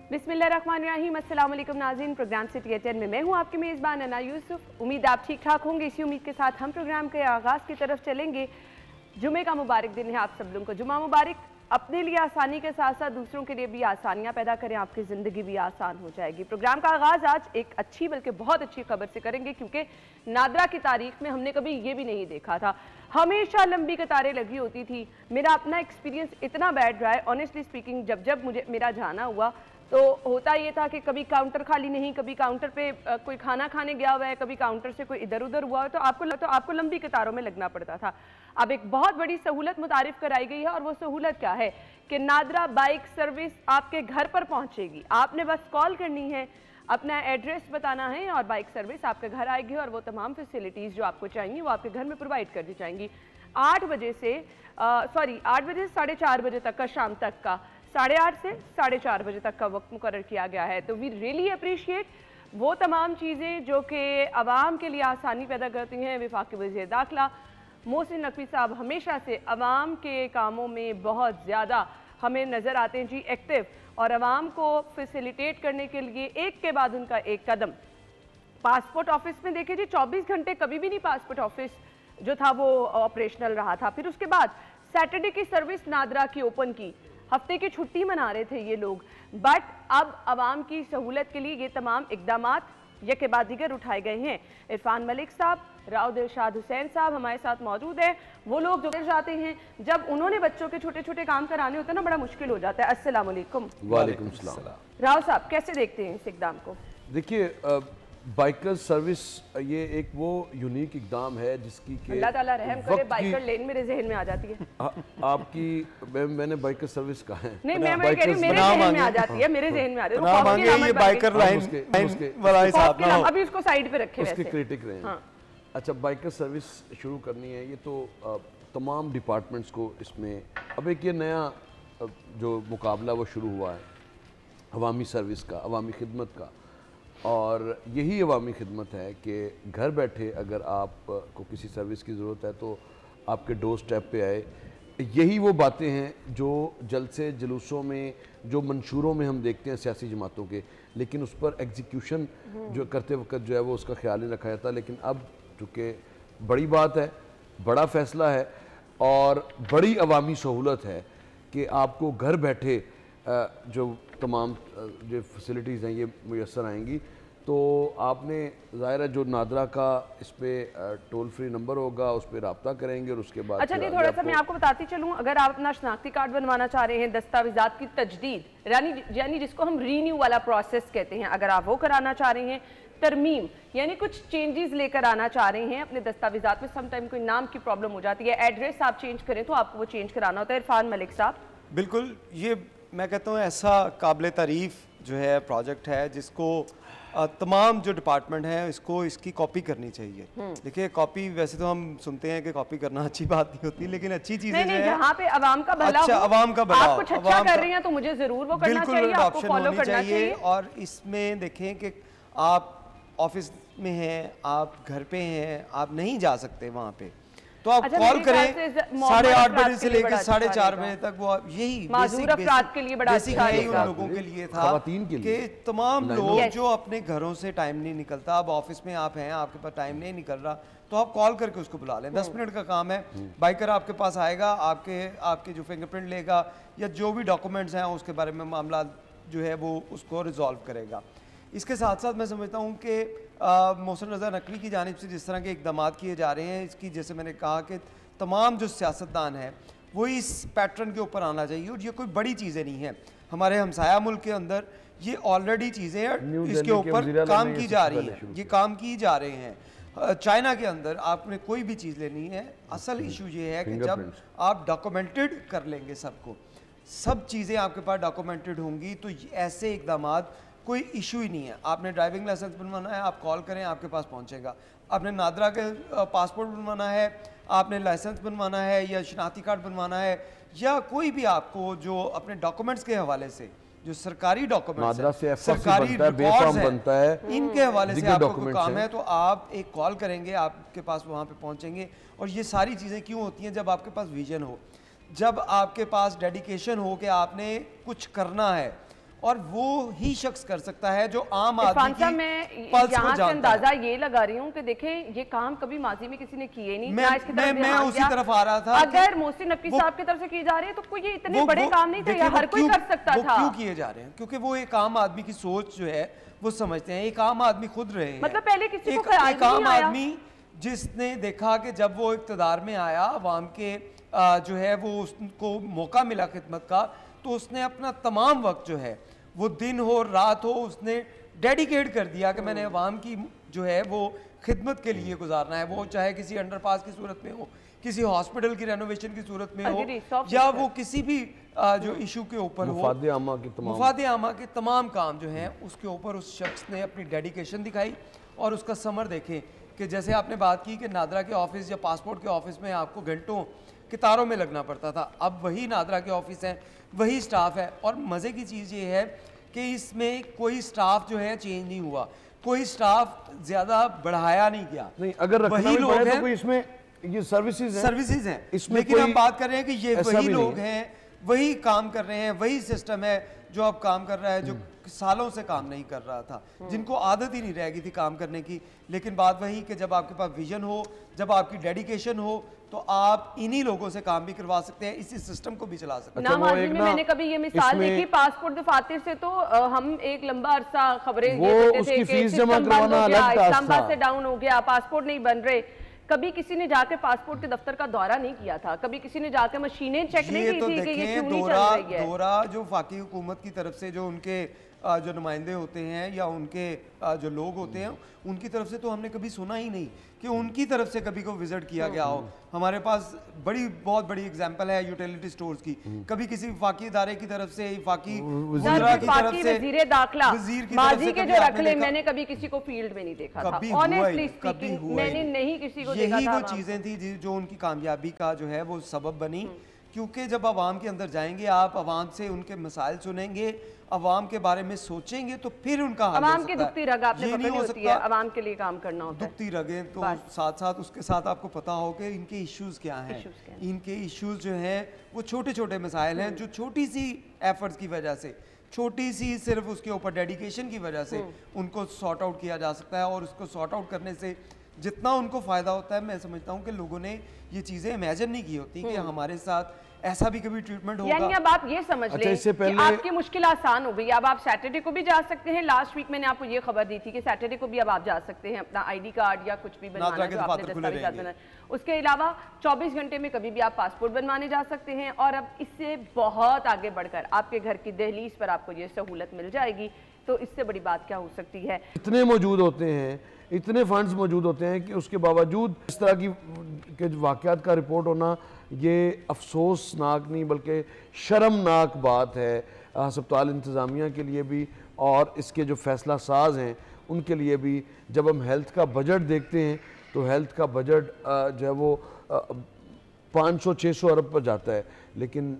बिस्मिल्लाहिर्रहमानिर्रहीम, अस्सलाम वालेकुम नाज़रीन। प्रोग्राम सिटी 10 में मैं हूँ आपकी मेज़बान अना यूसुफ। उम्मीद आप ठीक ठाक होंगे। इसी उम्मीद के साथ हम प्रोग्राम के आगाज़ की तरफ चलेंगे। जुमे का मुबारक दिन है आप सब लोगों को। जुमा मुबारक। अपने लिए आसानी के साथ साथ दूसरों के लिए भी आसानियाँ पैदा करें, आपकी ज़िंदगी भी आसान हो जाएगी। प्रोग्राम का आगाज़ आज एक अच्छी बल्कि बहुत अच्छी खबर से करेंगे, क्योंकि नादरा की तारीख में हमने कभी ये भी नहीं देखा था। हमेशा लंबी कतारें लगी होती थी। मेरा अपना एक्सपीरियंस इतना बैड रहा है ऑनेस्टली स्पीकिंग। जब मुझे मेरा जाना हुआ तो होता ये था कि कभी काउंटर खाली नहीं, कभी काउंटर पे कोई खाना खाने गया हुआ है, कभी काउंटर से कोई इधर उधर हुआ है, तो आपको लंबी कतारों में लगना पड़ता था। अब एक बहुत बड़ी सहूलत मुतारिफ कराई गई है, और वो सहूलत क्या है कि नादरा बाइक सर्विस आपके घर पर पहुंचेगी। आपने बस कॉल करनी है, अपना एड्रेस बताना है और बाइक सर्विस आपके घर आएगी, और वो तमाम फैसिलिटीज़ जो आपको चाहिए वो आपके घर में प्रोवाइड कर दी जाएंगी। 8 बजे से 4:30 बजे तक का, शाम तक का 8:30 से 4:30 बजे तक का वक्त मुकर्रर किया गया है। तो वी रियली अप्रिशिएट वो तमाम चीज़ें जो कि आवाम के लिए आसानी पैदा करती हैं। वफाकी वज़ीर दाखिला मोहसिन नकवी साहब हमेशा से आवाम के कामों में बहुत ज़्यादा हमें नज़र आते हैं जी, एक्टिव, और आवाम को फैसिलिटेट करने के लिए एक के बाद उनका एक कदम। पासपोर्ट ऑफिस में देखिए जी, 24 घंटे कभी भी नहीं पासपोर्ट ऑफिस जो था वो ऑपरेशनल रहा था। फिर उसके बाद सैटरडे की सर्विस नादरा की ओपन की, हफ्ते की छुट्टी मना रहे थे ये लोग, बट अब आवाम की सहूलत के लिए ये तमाम इकदामात यके बाद दीगर उठाए गए हैं। इरफान मलिक साहब, राव दिलशाद हुसैन साहब हमारे साथ मौजूद हैं। वो लोग जो जाते हैं, जब उन्होंने बच्चों के छोटे छोटे काम कराने होते हैं ना, बड़ा मुश्किल हो जाता है। अस्सलाम वालेकुम। वालेकुम सलाम। राव साहब कैसे देखते हैं इस इकदाम को? देखिए, बाइकर सर्विस ये एक वो यूनिक इकदाम है जिसकी के अल्लाह ताला रहम करे, बाइकर लेन मेरे जहन में आ जाती है। आपकी मैंने बाइकर सर्विस कहा है नहीं, मैं कह रही मेरे जहन में आ जाती है, मेरे जहन में आ रही है। ये बाइकर लाइन वाला हिसाब ना हो, अभी उसको साइड पे रखे, उसके क्रिटिक रहे हैं। अच्छा, बाइकर सर्विस शुरू करनी है, ये तो तमाम डिपार्टमेंट्स को इसमें अब एक ये नया जो मुकाबला वो शुरू हुआ है अवामी सर्विस का, अवामी खिदमत का, और यही अवामी खिदमत है कि घर बैठे अगर आपको किसी सर्विस की ज़रूरत है तो आपके डोर स्टेप पे आए। यही वो बातें हैं जो जलसे जुलूसों में, जो मंशूरों में हम देखते हैं सियासी जमातों के, लेकिन उस पर एग्जीक्यूशन जो करते वक्त जो है वो उसका ख्याल नहीं रखा जाता। लेकिन अब चूँकि बड़ी बात है, बड़ा फ़ैसला है और बड़ी अवामी सहूलत है कि आपको घर बैठे जो तमाम जो फैसिलिटीज़ हैं ये मुयसर आएंगी। तो आपने ज़ाहिर है जो नादरा का इस पर टोल फ्री नंबर होगा, उस पर रब्ता करेंगे और उसके बाद अच्छा जी, थोड़ा सा मैं आपको बताती चलूँ, अगर आप अपना शनाख्ती कार्ड बनवाना चाह रहे हैं, दस्तावेजात की तजदीद यानी जिसको हम रीन्यू वाला प्रोसेस कहते हैं, अगर आप वो कराना चाह रहे हैं, तरमीम यानी कुछ चेंजेस लेकर आना चाह रहे हैं अपने दस्तावेजात में, समटाइम कोई नाम की प्रॉब्लम हो जाती है, एड्रेस आप चेंज करें तो आपको वो चेंज कराना होता है। इरफान मलिक साहब। बिल्कुल, ये मैं कहता हूँ ऐसा काबिल तारीफ़ जो है प्रोजेक्ट है जिसको तमाम जो डिपार्टमेंट हैं इसकी कॉपी करनी चाहिए। देखिए, कॉपी वैसे तो हम सुनते हैं कि कॉपी करना अच्छी बात नहीं होती, लेकिन अच्छी चीज़ें नहीं, जहाँ पे अवाम का भला अच्छा, अवाम का भला, आप कुछ अच्छा कर रहे हैं तो मुझे जरूर वो करना चाहिए, आपको फॉलो करना चाहिए। और इसमें देखें कि आप ऑफिस में हैं, आप घर पे हैं, आप नहीं जा सकते वहाँ पे, तो आप कॉल करें 8:30 बजे से लेकर 4:30 बजे तक। वो यही माजूर अफराद के लिए बड़ा अच्छा है, उन लोगों के लिए था कि तमाम लोग जो अपने घरों से टाइम नहीं निकलता, अब ऑफिस में आप हैं, आपके पास टाइम नहीं निकल रहा, तो आप कॉल करके उसको बुला लें। 10 मिनट का काम है, बाइकर आपके पास आएगा, आपके जो फिंगरप्रिंट लेगा या जो भी डॉक्यूमेंट्स हैं उसके बारे में मामला जो है वो उसको रिजॉल्व करेगा। इसके साथ साथ मैं समझता हूँ कि मोहसिन रज़ा नकवी की जानिब से जिस तरह के इक़दाम किए जा रहे हैं, इसकी जैसे मैंने कहा कि तमाम जो सियासतदान हैं वो इस पैटर्न के ऊपर आना चाहिए। और ये कोई बड़ी चीज़ें नहीं हैं, हमारे हमसाया मुल्क के अंदर ये ऑलरेडी चीज़ें इसके ऊपर काम की जा रही हैं, ये काम की जा रहे हैं। चाइना के अंदर आपने कोई भी चीज़ लेनी है, असल इशू ये है कि जब आप डॉक्यूमेंटेड कर लेंगे सबको, सब चीज़ें आपके पास डॉक्यूमेंटेड होंगी, तो ऐसे इक़दाम कोई इशू ही नहीं है। आपने ड्राइविंग लाइसेंस बनवाना है, आप कॉल करें, आपके पास पहुंचेगा। आपने नादरा के पासपोर्ट बनवाना है, आपने लाइसेंस बनवाना है या शनाख्ती कार्ड बनवाना है, या कोई भी आपको जो अपने डॉक्यूमेंट्स के हवाले से, जो सरकारी डॉक्यूमेंट्स हैं, सरकारी रिकॉर्ड्स बनता है, इनके हवाले से आपको कोई काम है, तो आप एक कॉल करेंगे, आपके पास वहाँ पे पहुँचेंगे। और ये सारी चीज़ें क्यों होती हैं? जब आपके पास विजन हो, जब आपके पास डेडिकेशन हो कि आपने कुछ करना है और वो ही शख्स कर सकता है जो आम आदमी की मैं पल्स को यहाँ से जानता अंदाजा है। ये लगा रही हूँ कि देखें ये काम कभी माजी में किसी ने किए नहीं। मैं उसी तरफ आ रहा था। अगर मोहसिन नकवी साहब की तरफ से किए जा रहे हैं तो कोई ये इतने बड़े काम नहीं थे, हर कोई कर सकता था। क्यों किए जा रहे हैं? क्योंकि वो एक आम आदमी की सोच जो है वो समझते हैं, एक आम आदमी खुद रहे हैं। मतलब पहले किसी को ख्याल एक आम आदमी जिसने देखा कि जब वो इक़्तिदार में आया, अवाम के जो है वो उसको मौका मिला खिदमत का, तो उसने अपना तमाम वक्त जो है वो दिन हो रात हो उसने डेडिकेट कर दिया कि मैंने अवाम की जो है वो खिदमत के लिए गुजारना है। वो चाहे किसी अंडरपास की सूरत में हो, किसी हॉस्पिटल की रेनोवेशन की सूरत में हो, या वो किसी भी जो इशू के ऊपर हो, मुफाद आमा के तमाम काम जो हैं उसके ऊपर उस शख्स ने अपनी डेडिकेशन दिखाई। और उसका समर देखें कि जैसे आपने बात की कि नादरा के ऑफिस या पासपोर्ट के ऑफिस में आपको घंटों कतारों में लगना पड़ता था, अब वही नादरा के ऑफिस है, वही स्टाफ है। और मज़े की चीज़ ये है कि इसमें कोई स्टाफ जो है चेंज नहीं हुआ, कोई स्टाफ ज़्यादा बढ़ाया नहीं गया। नहीं, अगर वही लोग हैं, तो इसमें ये सर्विसेज हैं इसमें, लेकिन हम बात कर रहे हैं कि ये वही लोग हैं, वही काम कर रहे हैं, वही सिस्टम है जो अब काम कर रहा है, जो सालों से काम नहीं कर रहा था, जिनको आदत ही नहीं रह गई थी काम करने की। लेकिन बात वही कि जब आपके पास विजन हो, जब आपकी डेडिकेशन हो, तो आप इन्हीं लोगों से काम भी करवा सकते हैं, इसी सिस्टम को भी चला सकते हैं। नामाजी में मैंने कभी ये मिसाल देखी, पासपोर्ट दफातर से तो हम एक लंबा अरसा खबरें ये देते थे कि सिस्टम बंद हो गया, इस्लामाबाद से डाउन हो गया, पासपोर्ट नहीं बन रहे। कभी किसी ने जाके पासपोर्ट के दफ्तर का दौरा नहीं किया था, कभी किसी ने जाके मशीनें चेक नहीं की थी कि ये क्यों नहीं चल रही है। दौरा जो फाकी हुकूमत की तरफ से जो उनके जो नुमाइंदे होते हैं या उनके जो लोग होते हैं उनकी तरफ से तो हमने कभी सुना ही नहीं कि उनकी तरफ से कभी को विजिट किया गया हो। हमारे पास बहुत बड़ी एग्जांपल है यूटिलिटी स्टोर्स की, कभी किसी वफाकी इदारे की तरफ से, वफाकी वज़ीरा की तरफ से, वज़ीर दाखिला वज़ीर की माजी के जो रख ले, मैंने कभी किसी को फील्ड में नहीं देखा था। ऑनेस्टली स्पीकिंग मैंने नहीं किसी को देखा था। यही वो चीजें थी जो उनकी कामयाबी का जो है वो सबब बनी, क्योंकि जब आवाम के अंदर जाएंगे, आप आवाम से उनके मसाइल सुनेंगे, आवाम के बारे में सोचेंगे, तो फिर उनका हल हो सकता है। आवाम की दुखती रग आपने पकड़ी होती है, आवाम के लिए काम करना होता है। दुखती रगें तो साथ साथ उसके साथ आपको पता हो कि इनके इश्यूज क्या हैं। इनके इश्यूज जो हैं वो छोटे छोटे मसाइल हैं जो छोटी सी एफर्ट्स की वजह से, छोटी सी सिर्फ उसके ऊपर डेडिकेशन की वजह से उनको सॉर्ट आउट किया जा सकता है। और उसको सॉर्ट आउट करने से जितना उनको फ़ायदा होता है, मैं समझता हूँ कि लोगों ने ये चीज़ें इमेजिन नहीं की होती कि हमारे साथ ऐसा भी कभी ट्रीटमेंट होगा। यानी अब आप ये समझ लें कि आपकी मुश्किल आसान हो गई। अब आप सैटरडे को भी जा सकते हैं। लास्ट वीक मैंने आपको ये खबर दी थी कि सैटरडे को भी अब आप जा सकते हैं, अपना आईडी कार्ड या कुछ भी बनवाना जो आपने दस्तावेज़ात बनाए। उसके अलावा 24 घंटे में कभी भी आप पासपोर्ट बनवाने जा सकते हैं। और अब इससे बहुत आगे बढ़कर आपके घर की दहलीज पर आपको ये सहूलत मिल जाएगी, तो इससे बड़ी बात क्या हो सकती है। इतने मौजूद होते हैं, इतने फंड्स मौजूद होते हैं कि उसके बावजूद इस तरह की के वाक़यात का रिपोर्ट होना ये अफसोसनाक नहीं बल्कि शर्मनाक बात है अस्पताल इंतज़ामिया के लिए भी और इसके जो फैसला साज हैं उनके लिए भी। जब हम हेल्थ का बजट देखते हैं तो हेल्थ का बजट जो है वो 500-600 अरब पर जाता है, लेकिन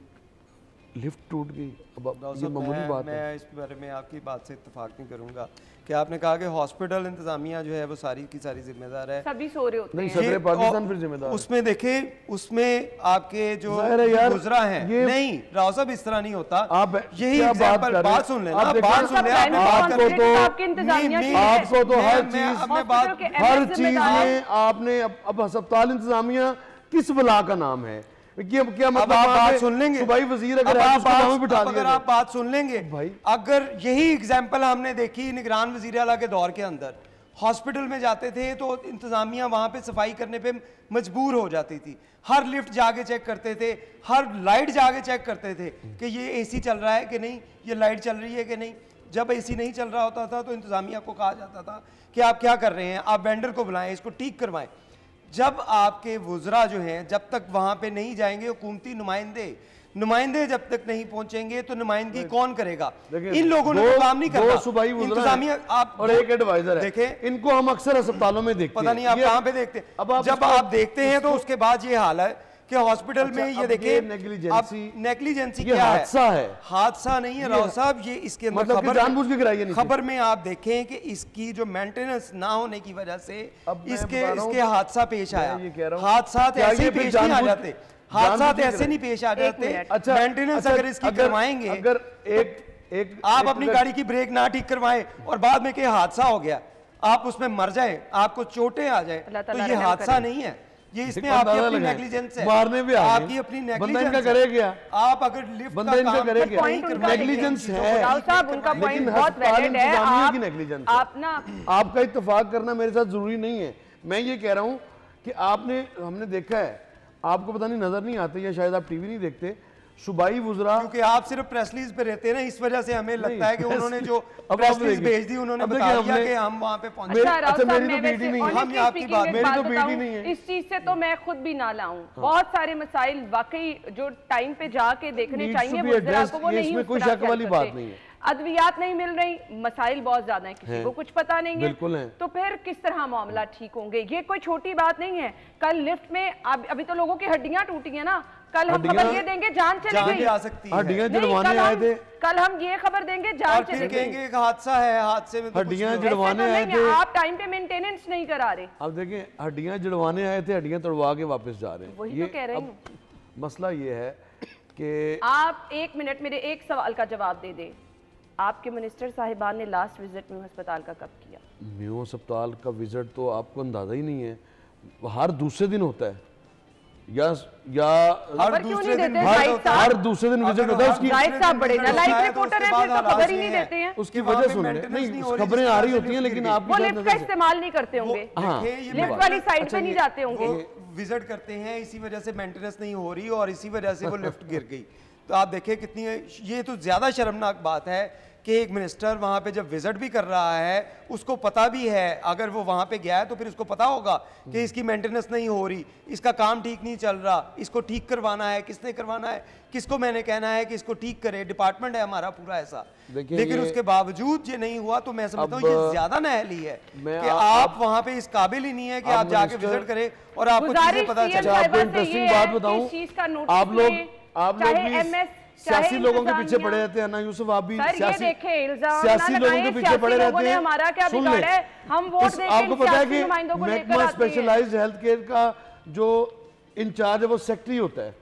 लिफ्ट टूट गई। अब ये मामूली बात है। मैं इस बारे में आपकी बात से इत्तेफाक नहीं करूंगा कि आपने कहा कि हॉस्पिटल इंतजामिया जो है वो सारी की सारी जिम्मेदार है। सभी सो रहे होते हैं। नहीं, पाकिस्तान फिर जिम्मेदार। उसमें देखें, उसमें आपके जो गुजरा है नहीं राव साहब, इस तरह नहीं होता। आप यही एग्जांपल, बात सुन लेना, बात सुन ले। आपको तो हर चीज में आपने अब अस्पताल इंतजामिया किस बला का नाम है? क्या मतलब आप बात सुन लेंगे भाई वजीर, अगर आप बात सुन लेंगे भाई, अगर यही एग्जांपल हमने देखी निगरान वजीर आला के दौर के अंदर, हॉस्पिटल में जाते थे तो इंतजामिया वहां पे सफाई करने पे मजबूर हो जाती थी। हर लिफ्ट जाके चेक करते थे, हर लाइट जाके चेक करते थे कि ये एसी चल रहा है कि नहीं, ये लाइट चल रही है कि नहीं। जब एसी नहीं चल रहा होता था तो इंतजामिया को कहा जाता था कि आप क्या कर रहे हैं, आप वेंडर को बुलाएं, इसको ठीक करवाएं। जब आपके वुज़रा जो हैं जब तक वहां पे नहीं जाएंगे, हुकूमती नुमाइंदे जब तक नहीं पहुंचेंगे तो नुमाइंदगी कौन करेगा? इन लोगों ने तो काम नहीं करना। इंतजामिया आप और एक एडवाइजर है, देखें इनको हम अक्सर अस्पतालों में देखते हैं। पता नहीं आप कहां पे देखते हैं। जब आप देखते हैं तो उसके बाद ये हाल है कि हॉस्पिटल में ये देखिए नेग्लिजेंसी क्या है? हादसा नहीं है राव साहब, ये इसके अंदर मतलब जानबूझ के कराई है। खबर में आप देखें कि इसकी जो मेंटेनेंस ना होने की वजह से इसके हादसा पेश आया। हादसा ऐसे पेश नहीं आ जाते, हादसा ऐसे नहीं पेश आ जाते। अच्छा, मेंटेनेंस अगर इसकी करवाएंगे, अगर आप अपनी गाड़ी की ब्रेक ना ठीक करवाएं और बाद में कोई हादसा हो गया, आप उसमें मर जाए, आपको चोटें आ जाए, तो ये हादसा नहीं है, ये इसमें आपकी अपनी नेग्लिजेंस है, मारने भी आपकी अपनी नेग्लिजेंस का करे क्या? आप अगर लिफ्ट बंदा इनका करे क्या? नेग्लिजेंस है साहब, उनका पॉइंट बहुत वैलिड है। आप ना आपका इत्तेफाक करना मेरे साथ जरूरी नहीं है। मैं ये कह रहा हूँ कि हमने देखा है, आपको पता नहीं नजर नहीं आते या शायद आप टीवी नहीं देखते, सूबाई वुज़रा, क्योंकि आप सिर्फ प्रेस रिलीज पे रहते हैं ना, इस वजह से हमें लगता है कि उन्होंने जो प्रेस रिलीज भेज दी उन्होंने बता दिया कि हम वहां पे पहुंचे। अच्छा, मेरी तो ड्यूटी नहीं है, हम आपकी बात, मेरी तो ड्यूटी नहीं है। इस चीज से तो मैं खुद भी ना लाऊं, बहुत सारे मसाइल वाकई जो टाइम पे जाके देखने चाहिए वुज़रा को, वो नहीं, कोई शक वाली बात नहीं है। अद्वियात नहीं मिल रही, मसाइल बहुत ज्यादा है, किसी को कुछ पता नहीं है, बिल्कुल है। तो फिर किस तरह मामला ठीक होंगे? ये कोई छोटी बात नहीं है। कल लिफ्ट में अभी तो लोगों की हड्डियां टूटी है ना, कल हम खबर ये देंगे जान चली गई, आ सकती है, हड्डियां जड़वाने आए थे, कल हम ये खबर देंगे जान चली गई, एक हादसा है, हादसे में हड्डियां जड़वाने आए थे, आप टाइम पे मेंटेनेंस नहीं करा रहे। अब देखें, हड्डियां जड़वाने आए थे, हड्डियां तोड़वा के वापस जा रहे हैं। वही तो कह रही हूं। मसला ये है कि आप एक मिनट मेरे एक सवाल का जवाब दे दें, आपके मिनिस्टर साहिबान ने लास्ट विजिट म्यू अस्पताल का कब किया? म्यू अस्पताल का विजिट तो आपको अंदाजा ही नहीं है, हर दूसरे दिन होता है या हर दूसरे दिन विजिट होता है। उसकी साहब बड़े नालायक रिपोर्टर हैं, फिर तो खबर ही नहीं देते हैं। उसकी वजह सुन नहीं, खबरें आ रही होती हैं लेकिन आप वो लिफ्ट का इस्तेमाल नहीं करते होंगे, लिफ्ट वाली साइड पे नहीं जाते होंगे, विजिट करते हैं, इसी वजह से मेंटेनेंस नहीं हो रही और इसी वजह से वो लिफ्ट गिर गई। तो आप देखिए कितनी, ये तो ज्यादा शर्मनाक बात है कि एक मिनिस्टर वहां पे जब विजिट भी कर रहा है, उसको पता भी है, अगर वो वहां पे गया है तो फिर उसको पता होगा कि इसकी मेंटेनेंस नहीं हो रही, इसका काम ठीक नहीं चल रहा, इसको ठीक करवाना है, किसने करवाना है, किसको मैंने कहना है कि इसको ठीक करे, डिपार्टमेंट है हमारा पूरा ऐसा, लेकिन उसके बावजूद ये नहीं हुआ। तो मैं समझता हूँ ये ज्यादा नाअहली है कि आप वहां पे इस काबिल ही नहीं है कि आप जाके विजिट करें और आपको चीजें पता चले। आपको इंटरेस्टिंग बात बताऊं, आप लोग भी सियासी लोगों के पीछे पड़े रहते हैं ना यूसुफ, आप भी सियासी लोगों के पीछे पड़े रहते हैं। हमारा क्या बिगाड़ा है, हम वोट देके आपको पता है कि महकमा स्पेशलाइज्ड हेल्थ केयर का जो इंचार्ज है वो सेक्रेटरी होता है,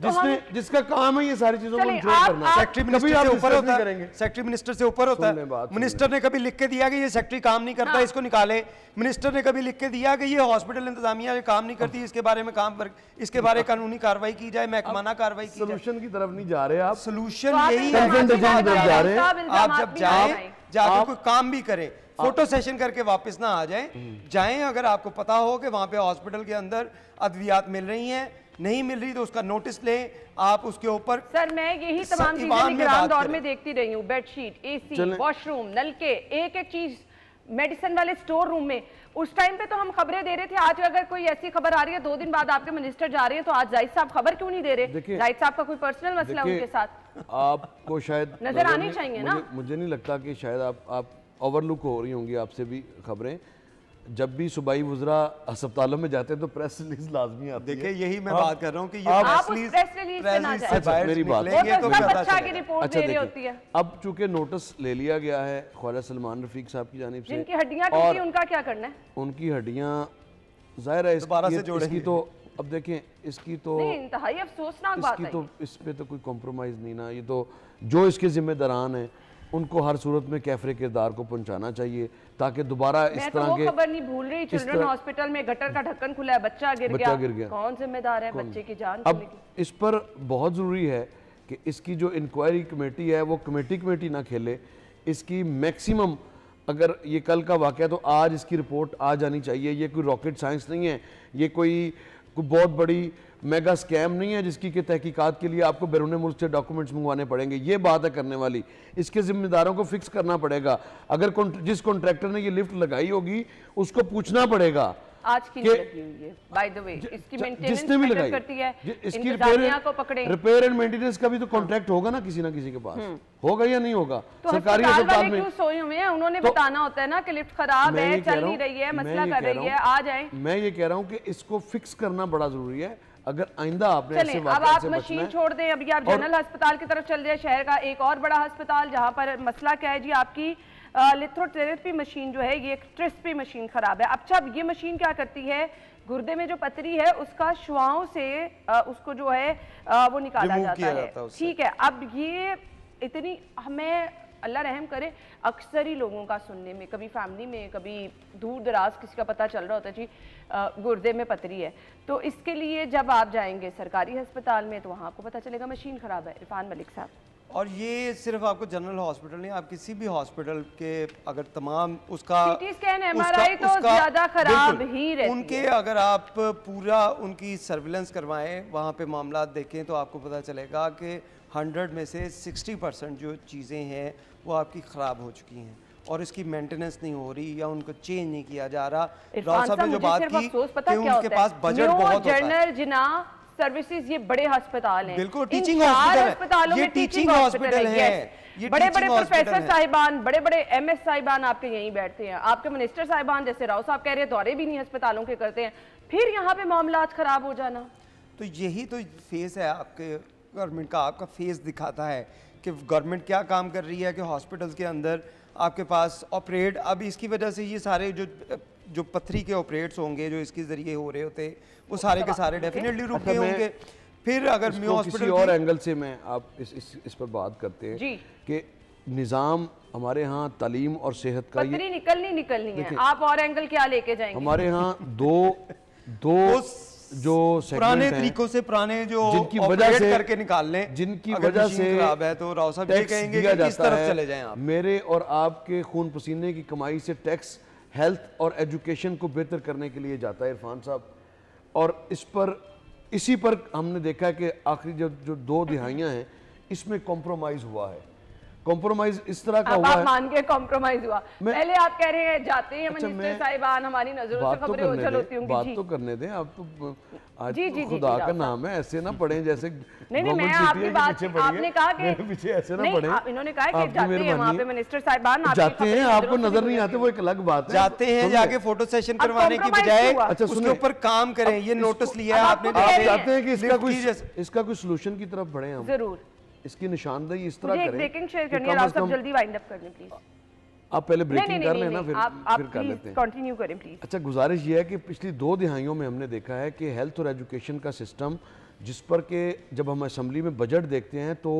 जिसका काम है ये सारी चीजों को कंट्रोल करना। सेक्रेटरी मिनिस्टर से ऊपर होता है, सेक्रेटरी मिनिस्टर से ऊपर होता है। मिनिस्टर ने कभी लिख के दिया कि ये सेक्रेटरी काम नहीं करता, इसको निकाले। मिनिस्टर ने कभी लिख के दिया कि ये हॉस्पिटल इंतजामिया काम नहीं करती, इसके बारे में इसके बारे कानूनी कार्रवाई की जाए, महकमाना कार्रवाई की जाए। सोल्यूशन की तरफ नहीं जा रहे आप, सोल्यूशन यही है, आप जब जाके कोई काम भी करें, फोटो सेशन करके वापस ना आ जाएं। अगर आपको पता हो कि वहां पे हॉस्पिटल के अंदर अद्वियात मिल रही हैं, नहीं मिल रही तो उसका नोटिस लें, आप उसके ऊपर। सर मैं यही तमाम चीजें निगरान दौर में देखती रही हूँ, बेडशीट, एसी, वॉशरूम, नलके, एक एक चीज, मेडिसिन वाले स्टोर रूम में। उस टाइम पे तो हम खबरें दे रहे थे, आज अगर कोई ऐसी खबर आ रही है 2 दिन बाद आपके मिनिस्टर जा रहे हैं, तो आज जाहिद साहब खबर क्यों नहीं दे रहे? जाहिद साहब का कोई पर्सनल मसला उनके साथ आपको शायद नजर आनी चाहिए ना। मुझे नहीं लगता कि शायद आप ओवरलुक हो रही होंगी, आपसे भी खबरें। जब भी सूबाई वुज़रा अस्पतालों में जाते हैं तो प्रेस रिलीज लाजमी आती है। देखिए यही मैं बात कर रहा हूँ कि ये आप उस प्रेस रिलीज पे ना जाए, मेरी बात बच्चा की रिपोर्ट दे रही होती है। अब चूंकि नोटिस ले लिया गया है ख्वाजा सलमान रफीक साहब की जानिब से, जिनकी हड्डियां टूटी उनका क्या करना है? उनकी हड्डियां जाहिर है इसकी तो अब देखें, इसकी तो इंतहाई अफसोसनाक बात है, तो इस पे तो कोई कॉम्प्रोमाइज नहीं ना। ये तो जो इसके जिम्मेदारान हैं उनको हर सूरत में कैफरे किरदार को पहुंचाना चाहिए ताकि दोबारा इस तरह के। खबर नहीं भूल रही, चिल्ड्रन हॉस्पिटल में गटर का ढक्कन खुला है, बच्चा गिर गया, कौन जिम्मेदार है? बच्चे की जान अब इस पर बहुत जरूरी है कि इसकी जो इंक्वायरी कमेटी है वो कमेटी ना खेले, इसकी मैक्सिमम, अगर ये कल का वाकया तो आज इसकी रिपोर्ट आ जानी चाहिए। ये कोई रॉकेट साइंस नहीं है, ये कोई बहुत बड़ी मेगा स्कैम नहीं है जिसकी के तहकीकात के लिए आपको बैरून मुल्क से डॉक्यूमेंट्स मंगवाने पड़ेंगे। ये बात है करने वाली, इसके जिम्मेदारों को फिक्स करना पड़ेगा। अगर जिस कॉन्ट्रैक्टर ने ये लिफ्ट लगाई होगी उसको पूछना पड़ेगा आज की लगी हुई है, बाय द वे इसकी मेंटेनेंस जिसने भी लगाई करती है, इसकी रिपेयर एंड मेंटेनेंस का भी तो कॉन्ट्रैक्ट होगा ना किसी के पास, होगा या नहीं होगा? तो सरकारी अस्पताल में क्यों सोए हुए हैं? उन्होंने बताना होता है ना कि लिफ्ट खराब है, चल नहीं रही है, मसला कर रही है, आ जाए। मैं ये कह रहा हूँ कि इसको फिक्स करना बड़ा जरूरी है। अगर आइंदा आपने ऐसे अब आप मशीन छोड़ दें, अभी आप जनरल अस्पताल की तरफ चल जाए, शहर का एक और बड़ा अस्पताल जहां पर मसला क्या है जी, आपकी लिथोथेरेपी मशीन जो है, ये एक ट्रिस्पी मशीन खराब है। अच्छा, ये मशीन क्या करती है, गुर्दे में जो पथरी है उसका शुआओं से उसको जो है वो निकाला जाता है, ठीक है। अब ये इतनी हमें अल्लाह रहम करे, अक्सर ही लोगों का सुनने में, कभी फैमिली में, कभी दूर दराज किसी का पता चल रहा होता है जी गुर्दे में पथरी है, तो इसके लिए जब आप जाएंगे सरकारी अस्पताल में तो वहाँ आपको पता चलेगा मशीन ख़राब है। इरफान मलिक साहब, और ये सिर्फ आपको जनरल हॉस्पिटल नहीं, आप किसी भी हॉस्पिटल के अगर तमाम उसका सीटी स्कैन एमआरआई तो ज़्यादा खराब ही रहती उनके है। अगर आप पूरा उनकी सर्विलेंस करवाएं, वहाँ पे मामला देखें तो आपको पता चलेगा कि 100 में से 60% जो चीज़ें हैं वो आपकी ख़राब हो चुकी हैं और इसकी मेंटेनेंस नहीं हो रही या उनको चेंज नहीं किया जा रहा। राव साहब ने जो बात की कि उनके पास बजट बहुत होता है। जनरल जिन्ना सर्विसेज, ये बड़े अस्पताल हैं, बिल्कुल टीचिंग हॉस्पिटल है, ये टीचिंग हॉस्पिटल है, ये बड़े बड़े प्रोफेसर साहिबान, बड़े बड़े एमएस साहिबान आपके यहीं बैठते हैं, आपके मिनिस्टर साहिबान जैसे राव साहब कह रहे हैं दौरे भी नहीं अस्पतालों के करते हैं, फिर यहाँ पे मामला खराब हो जाना। तो यही तो फेस है आपके गवर्नमेंट का, आपका फेस दिखाता है कि गवर्नमेंट क्या काम कर रही है कि हॉस्पिटल्स के अंदर आपके पास ऑपरेट, अब इसकी वजह से ये सारे जो पथरी के ऑपरेट्स होंगे जो इसके जरिए हो रहे होते वो सारे के सारे डेफिनेटली रुक गए होंगे। फिर अगर म्यू हॉस्पिटल किसी और एंगल से मैं आप इस पर बात करते हैं कि निज़ाम हमारे यहाँ तालीम और सेहत का पथरी निकलनी है, आप और एंगल क्या लेके जाएंगे? हमारे यहाँ दो जो पुराने तरीकों से, पुराने जो जिनकी वजह से करके निकाल लें, जिनकी वजह से खराब है तो राव साहब ये कहेंगे कि किस तरफ चले जाएं आप। मेरे और आपके खून पसीने की कमाई से टैक्स हेल्थ और एजुकेशन को बेहतर करने के लिए जाता है इरफान साहब, और इसी पर हमने देखा है कि आखिरी जो 2 दिहाइयां हैं इसमें कॉम्प्रोमाइज हुआ है। कॉम्प्रोमाइज इस तरह का हुआ है, मान के कॉम्प्रोमाइज हुआ। पहले आप कह रहे हैं जाते हैं मिनिस्टर साहिबान, हमारी नजरों से खबरें ओझल होती होंगी। बात तो करने दें आप, तो आज खुदा का नाम है, ऐसे ना पढ़ें जैसे नहीं, मैं आपकी बात, आपने कहा कि पीछे ऐसे ना पढ़ें। इन्होंने कहा कि जाते हैं वहाँ पे मिनिस्टर साहिबान, जाते हैं, आपको नजर नहीं आते वो एक अलग बात है। जाते हैं, जाके फोटो सेशन करवाने की बजाय उसके ऊपर काम करें। ये नोटिस लिया आपने, आप चाहते हैं कि इसका कोई सोल्यूशन की तरफ बढ़े हम, जरूर इसकी निशानदेही इस तरह करें। ब्रेकिंग शेयर करनी है, आप सब जल्दी वाइंड अप कर लें प्लीज। आप पहले ब्रेकिंग कर लेना, फिर कर लेते हैं। कंटिन्यू करें प्लीज। अच्छा, गुजारिश ये है कि पिछली 2 दिहाइयों में हमने देखा है कि हेल्थ और एजुकेशन का सिस्टम, जिस पर के जब हम असेंबली में बजट देखते हैं तो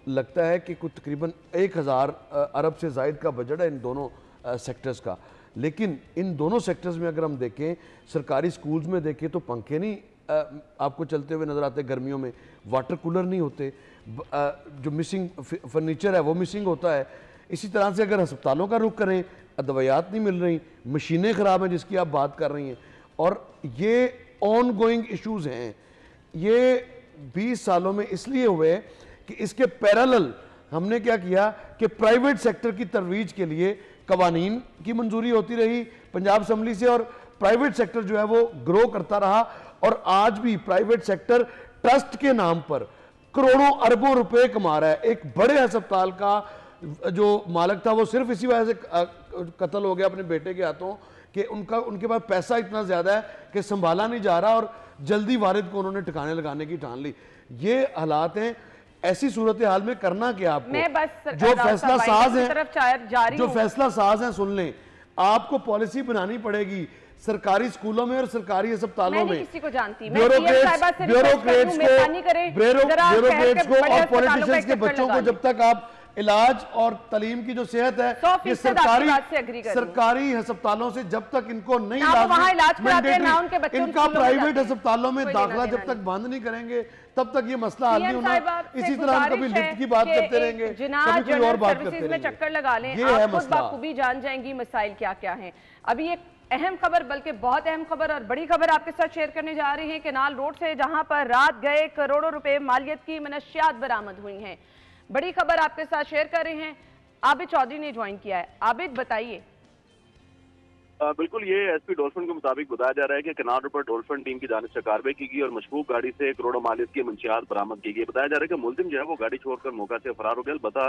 लगता है कि कुछ तकरीबन 1000 अरब से ज़ायद का बजट है इन दोनों सेक्टर्स का, लेकिन इन दोनों सेक्टर्स में अगर हम देखें, सरकारी स्कूल्स में देखें तो पंखे नहीं आपको चलते हुए नज़र आते, गर्मियों में वाटर कूलर नहीं होते, जो मिसिंग फर्नीचर है वो मिसिंग होता है। इसी तरह से अगर अस्पतालों का रुख करें, अदवियात नहीं मिल रही, मशीनें ख़राब हैं जिसकी आप बात कर रही हैं, और ये ऑन गोइंग इशूज़ हैं। ये 20 सालों में इसलिए हुए कि इसके पैरेलल हमने क्या किया कि प्राइवेट सेक्टर की तरवीज के लिए कवानीन की मंजूरी होती रही पंजाब असम्बली से, और प्राइवेट सेक्टर जो है वो ग्रो करता रहा, और आज भी प्राइवेट सेक्टर ट्रस्ट के नाम पर करोड़ों अरबों रुपए कमा रहा है। एक बड़े अस्पताल का जो मालिक था वो सिर्फ इसी वजह से कत्ल हो गया अपने बेटे के हाथों कि उनके पास पैसा इतना ज्यादा है कि संभाला नहीं जा रहा, और जल्दी वारिद को उन्होंने ठिकाने लगाने की ठान ली। ये हालात हैं। ऐसी सूरत हाल में करना क्या आपको, मैं बस जो फैसला साज है, जो फैसला साज है सुन लें, आपको पॉलिसी बनानी पड़ेगी सरकारी स्कूलों में और सरकारी अस्पतालों में। किसी को जानती ब्यूरोक्रेट्स को और पॉलिटिशियंस के बच्चों को जब तक आप इलाज और तालीम की जो सेहत है ये सरकारी अस्पतालों से जब तक इनको नहीं इनका प्राइवेट अस्पतालों में दाखिला जब तक बंद नहीं करेंगे तब तक ये मसला हल नहीं होना। इसी तरह हम कभी लिफ्ट की बात करते रहेंगे, कभी कोई और बात करते रहेंगे। चक्कर लगा लें, ये है मसला। बखूबी जान जाएंगी मसाइल क्या क्या हैं। अभी एक अहम खबर, बल्कि बहुत अहम खबर और बड़ी खबर आपके साथ शेयर करने जा रहे हैं। केनाल रोड से जहां पर रात गए करोड़ों रुपए मालियत की मनशियात बरामद हुई हैं। बड़ी खबर आपके साथ शेयर कर रहे हैं, आबिद चौधरी ने ज्वाइन किया है। आबिद बताइए। बिल्कुल, ये एसपी डॉल्फिन के मुताबिक बताया जा रहा है कि केनाल रोड पर डॉल्फिन टीम की जानिब से कार्रवाई की गई और मशकूक गाड़ी से करोड़ों मालियत की मंशियात बरामद की गई। बताया जा रहा है कि मुलजिम जो है वो गाड़ी छोड़कर मौका से फरार हो गया। अलबत्ता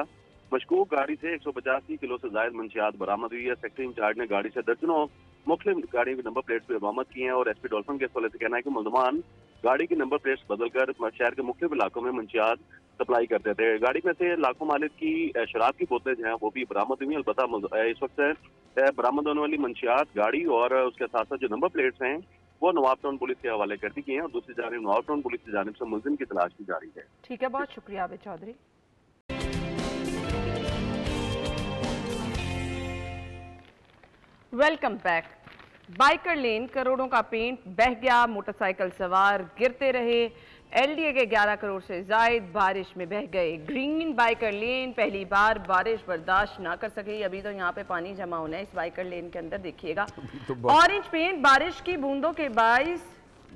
मशकूक गाड़ी से 185 किलो से ज्यादा मंशियात बरामद हुई है। सेक्टर इंचार्ज ने गाड़ी से दर्जनों मुख्तलिफ गाड़ियों के नंबर प्लेट्स भी बरामद की हैं और एसपी डॉल्फिन के हवाले से कहना है कि मुलजमान गाड़ी की नंबर प्लेट्स बदलकर शहर के मुख्तलिफ इलाकों में मंशियात सप्लाई करते थे। गाड़ी में से लाखों मालिक की शराब की बोतलें जो हैं वो भी बरामद हुई। अलबत्ता इस वक्त बरामद होने वाली मंशियात, गाड़ी और उसके साथ साथ जो नंबर प्लेट्स हैं वो नवाब टाउन पुलिस के हवाले कर दी गई हैं और दूसरी जानिब नवाब टाउन पुलिस की जानिब से मुलजिम की तलाश की जा रही है। ठीक है, बहुत शुक्रिया Abid Chaudhry. Welcome back. Biker lane, करोड़ों का पेंट बह गया, मोटरसाइकिल सवार गिरते रहे, एलडीए के 11 करोड़ से जायद बारिश में बह गए। ग्रीन बाइकर लेन पहली बार बारिश बर्दाश्त ना कर सके। अभी तो यहाँ पे पानी जमा होना है इस बाइकर लेन के अंदर, देखिएगा। ऑरेंज पेंट बारिश की बूंदों के बाइस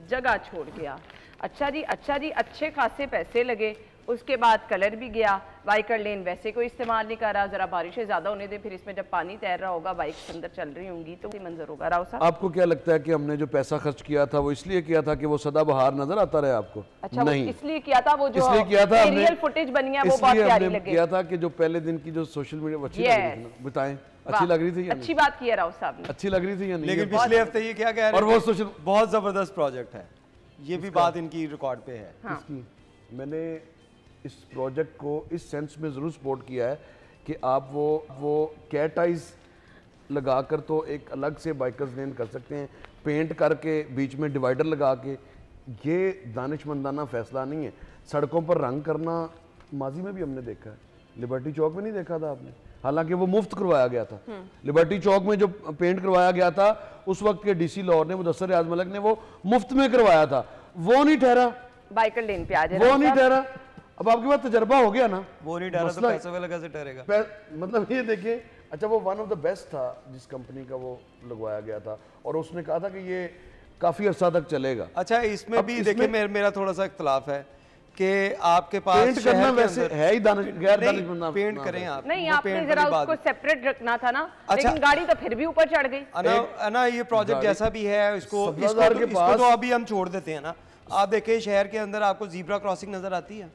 जगह छोड़ गया। अच्छा जी, अच्छा जी, अच्छे खासे पैसे लगे। उसके बाद कलर भी गया। बाइकर लेन वैसे कोई इस्तेमाल नहीं कर रहा, जरा बारिशें ज्यादा होने दे, फिर इसमें जब पानी तैर रहा होगा, बाइक अंदर चल रही होंगी, तो मंजर होगा। राव साहब, आपको क्या लगता है कि हमने जो पैसा खर्च किया था वो इसलिए किया था कि वो सदाबहार नजर आता रहे आपको? अच्छा, नहीं, इसलिए किया था, वो जो इसलिए किया था रियल फुटेज बनी है वो बहुत प्यारी लगी। किया था कि जो पहले दिन की जो सोशल मीडिया अच्छी लग रही थी ना, बताएं अच्छी लग रही थी या अच्छी बात की है राव साहब ने, अच्छी लग रही थी या नहीं? लेकिन पिछले हफ्ते ये क्या कह रहे और वो सोशल बहुत जबरदस्त प्रोजेक्ट है, ये भी बात इनकी रिकॉर्ड पे है। हाँ। मैंने इस प्रोजेक्ट को इस सेंस में ज़रूर सपोर्ट किया है कि आप वो कैट आइज लगाकर तो एक अलग से बाइकर्स लेन कर सकते हैं, पेंट करके बीच में डिवाइडर लगा के। ये दानिशमंदाना फैसला नहीं है। सड़कों पर रंग करना माजी में भी हमने देखा है, लिबर्टी चौक में नहीं देखा था आपने? हालांकि वो मुफ्त करवाया गया था। लिबर्टी चौक में जो पेंट करवाया गया था उस वक्त के डीसी लाहौर ने, मुदस्सर रियाज मलिक ने, वो मुफ्त में करवाया था, वो नहीं ठहरा। बाइकर लेन पे आ जाए, वो नहीं ठहरा। अब आपके पास तजर्बा हो गया ना, वो नहीं ठहरा तो पैसे वाला कैसे ठहरेगा? मतलब ये देखिए, अच्छा वो वन ऑफ द बेस्ट था जिस कंपनी का वो लगवाया गया था, और उसने कहा था कि ये काफी अर्सा तक चलेगा। अच्छा, इसमें भी देखिए मेरा थोड़ा सा इख्तलाफ है कि आपके पास पेंट करना वैसे है ही गैर दानिशमंदाना। पेंट करें आप, नहीं, आपने जरा उसको सेपरेट रखना था ना। लेकिन गाड़ी तो फिर भी ऊपर चढ़ गई। ना ये प्रोजेक्ट जैसा भी है, इसको तो अभी हम छोड़ देते हैं ना। आप देखिए शहर के अंदर आपको ज़ीब्रा क्रॉसिंग नजर आती है,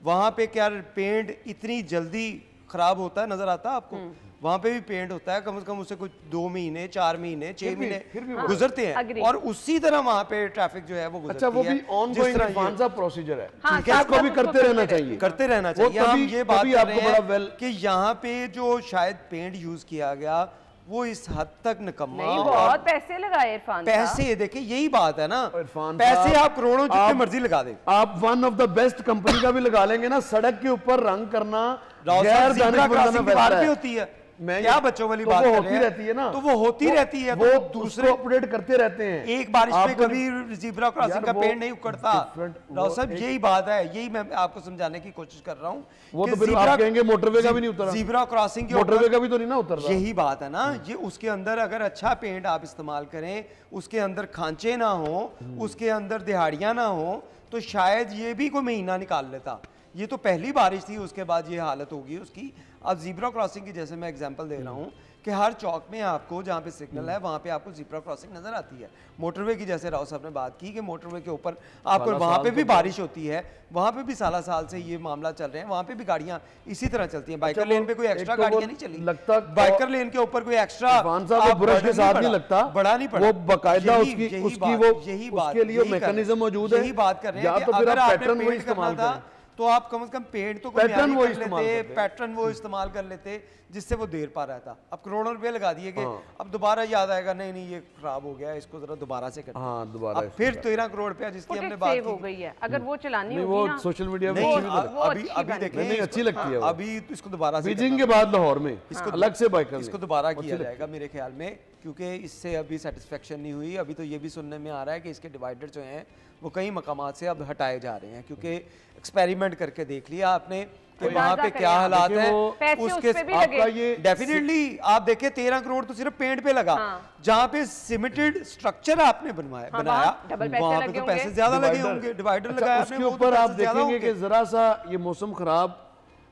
वहां पे क्या पेंट इतनी जल्दी खराब होता है, नजर आता है आपको? वहां पे भी पेंट होता है, कम से कम उससे कुछ 2 महीने 4 महीने 6 महीने गुजरते हैं, और उसी तरह वहां पे ट्रैफिक जो है वो गुजरती है। अच्छा, वो भी ऑनगोइंग प्रोसीजर है, हाँ, इसको भी करते रहना चाहिए, करते रहना चाहिए। हम ये बात कर रहे हैं कि यहाँ पे जो शायद पेंट यूज किया गया वो इस हद तक निकम्मा, नहीं, बहुत पैसे लगाए इरफान, पैसे देखिए, यही बात है ना, इरफान पैसे आप करोड़ों जितने मर्जी लगा दें। आप one of the best company का भी लगा लेंगे ना, सड़क के ऊपर रंग करना गैर दानिशमंदाना होती है। क्या बच्चों वाली बात तो होती रहती है ना, तो वो होती रहती है, वो तो दूसरे अपडेट करते रहते हैं। एक बारिश में कभी ज़ीब्रा क्रॉसिंग का पेंट नहीं उखड़ता। राव साहब, यही बात है, यही मैं आपको समझाने की कोशिश कर रहा हूँ। वो तो फिर आप कहेंगे मोटरवे का भी नहीं उतरा, ज़ीब्रा क्रॉसिंग के मोटरवे का भी तो नहीं ना उतर रहा। यही बात है ना, ये उसके अंदर अगर अच्छा पेंट आप इस्तेमाल करें, उसके अंदर खांचे ना हो, उसके अंदर दिहाड़ियां ना हो, तो शायद ये भी कोई महीना निकाल लेता। ये तो पहली बारिश थी, उसके बाद ये हालत होगी उसकी। अब ज़ीब्रा क्रॉसिंग की जैसे मैं एग्जांपल दे रहा हूँ कि हर चौक में आपको जहाँ पे सिग्नल है वहाँ पे आपको ज़ीब्रा क्रॉसिंग नजर आती है। मोटरवे की जैसे राव साहब ने बात की कि मोटरवे के ऊपर आपको वहाँ पे भी बारिश होती है, वहाँ पे भी साल से ये मामला चल रहे हैं, वहाँ पे भी गाड़ियाँ इसी तरह चलती हैं। बाइकर लेन पे कोई एक्स्ट्रा गाड़ियाँ नहीं चली, लगता बाइकर लेन के ऊपर कोई एक्स्ट्रा ब्रश के साथ नहीं लगता, बड़ा नहीं पड़ा, वो बाकायदा उसकी बात उसके लिए मैकेनिज्म मौजूद है। यही बात कर रहे हैं कि अगर आपने पेंट करना था तो आप कम से कम पेंट तो पैटर्न वो इस्तेमाल कर लेते जिससे वो देर पा रहा था। अब करोड़ों रुपए लगा दिए कि अब दोबारा याद आएगा, नहीं ये खराब हो गया, इसको जरा दोबारा से करते हैं। दोबारा फिर 13 करोड़ रुपया जिसकी हमने बात हो गई है, अगर वो चलानी होगी वो सोशल मीडिया में अभी देखें, अच्छी लगती है। अभी इसको दोबारा से बीजिंग के बाद लाहौर में इसको अलग से बाइकर इसको दोबारा किया जाएगा मेरे ख्याल में, क्योंकि इससे अभी सेटिस्फेक्शन नहीं हुई। अभी तो ये भी सुनने में आ रहा है कि इसके डिवाइडर जो हैं वो कई मकामात से अब हटाए जा रहे हैं, क्योंकि एक्सपेरिमेंट करके देख लिया आपने कि वहाँ पे क्या हालात है। उसके आपका ये डेफिनेटली आप देखिए 13 करोड़ तो सिर्फ पेंट पे लगा, जहाँ पे सिमेंटेड स्ट्रक्चर आपने बनाया वहाँ पे तो पैसे ज्यादा लगे होंगे। डिवाइडर लगाया उसके ऊपर आप देखेंगे कि जरा सा ये मौसम खराब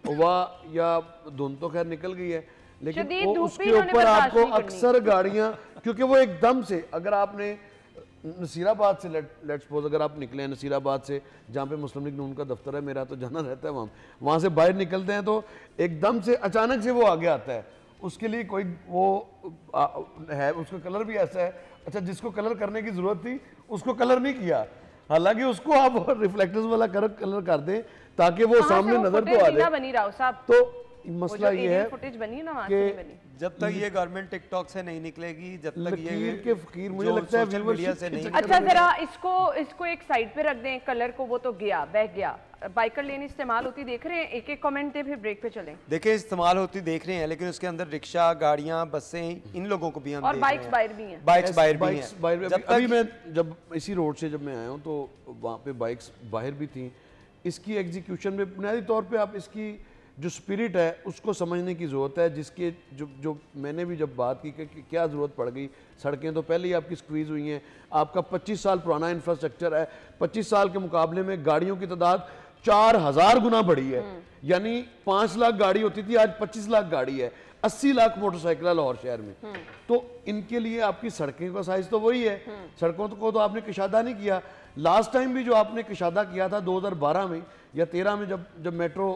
हुआ या धुंध तो खैर निकल गई है, लेकिन उसके ऊपर आपको अक्सर गाड़ियां, क्योंकि वो एकदम से, अगर आपने नसीराबाद से लेट्स सपोज अगर आप निकले हैं नसीराबाद से, जहाँ पे मुस्लिम लीग नून का दफ्तर है, मेरा तो जाना रहता है वहाँ से बाहर निकलते हैं तो एकदम से अचानक से वो आगे आता है, उसके लिए कोई वो है, उसका कलर भी ऐसा है। अच्छा, जिसको कलर करने की जरूरत थी उसको कलर नहीं किया, हालांकि उसको आप रिफ्लेक्टर्स वाला कलर कर दें ताकि वो सामने नजर तो आ जाए। बनी राव साहब, तो मसला ये है फुटेज बनी है ना वहाँ से नहीं बनी। जब तक ये गवर्नमेंट टिकटॉक से नहीं निकलेगी, जब तक ये के फकीर मुझे लगता है सोशल मीडिया से नहीं अच्छा जरा इसको एक साइड पे रख दें, कलर को, वो तो गया बह गया। बाइकर लेन इस्तेमाल होती देख रहे हैं, एक एक कमेंट दे, फिर ब्रेक पे चलें। देखिए इस्तेमाल होती देख रहे हैं, लेकिन उसके अंदर रिक्शा, गाड़ियां, बसें, इन लोगों को भी हम और देख बाइक्स रहे बाहर भी हैं। बाइक्स बाहर भी बाइक्स हैं। बाहर भी। अभी मैं जब इसी रोड से जब मैं आया हूँ तो वहाँ पे बाइक्स बाहर भी थी। इसकी एग्जीक्यूशन में बुनियादी तौर पे आप इसकी जो स्पिरिट है उसको समझने की ज़रूरत है, जिसके जो मैंने भी जब बात की कि क्या ज़रूरत पड़ गई। सड़कें तो पहले ही आपकी स्क्वीज़ हुई हैं, आपका 25 साल पुराना इंफ्रास्ट्रक्चर है, 25 साल के मुकाबले में गाड़ियों की तादाद 4000 गुना बढ़ी है। यानी 5 लाख गाड़ी होती थी, आज 25 लाख गाड़ी है, 80 लाख मोटरसाइकिल लाहौर शहर में। तो इनके लिए आपकी सड़कें का साइज तो वही है, सड़कों को तो आपने कशादा नहीं किया। लास्ट टाइम भी जो आपने कशादा किया था 2012 में या 13 में जब मेट्रो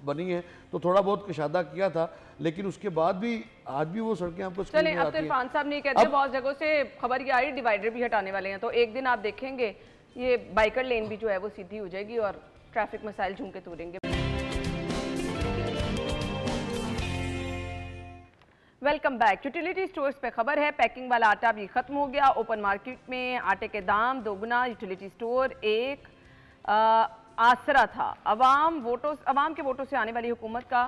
बनी है तो थोड़ा बहुत कशादा किया था, लेकिन उसके बाद भी आज भी वो सड़कें आपको चले। अब तो इरफान साहब नहीं कहते, बहुत जगहों से खबर ये आ रही डिवाइडर भी हटाने वाले हैं, तो एक दिन आप देखेंगे ये बाइकर लेन भी जो है वो सीधी हो जाएगी और ट्रैफिक मसाइल झूम के तोड़ेंगे। Welcome back. यूटिलिटी स्टोर्स पे खबर है, पैकिंग वाला आटा भी खत्म हो गया। ओपन मार्केट में आटे के दाम दोगुना। यूटिलिटी स्टोर एक आसरा था। अवाम के वोटों से आने वाली हुकूमत का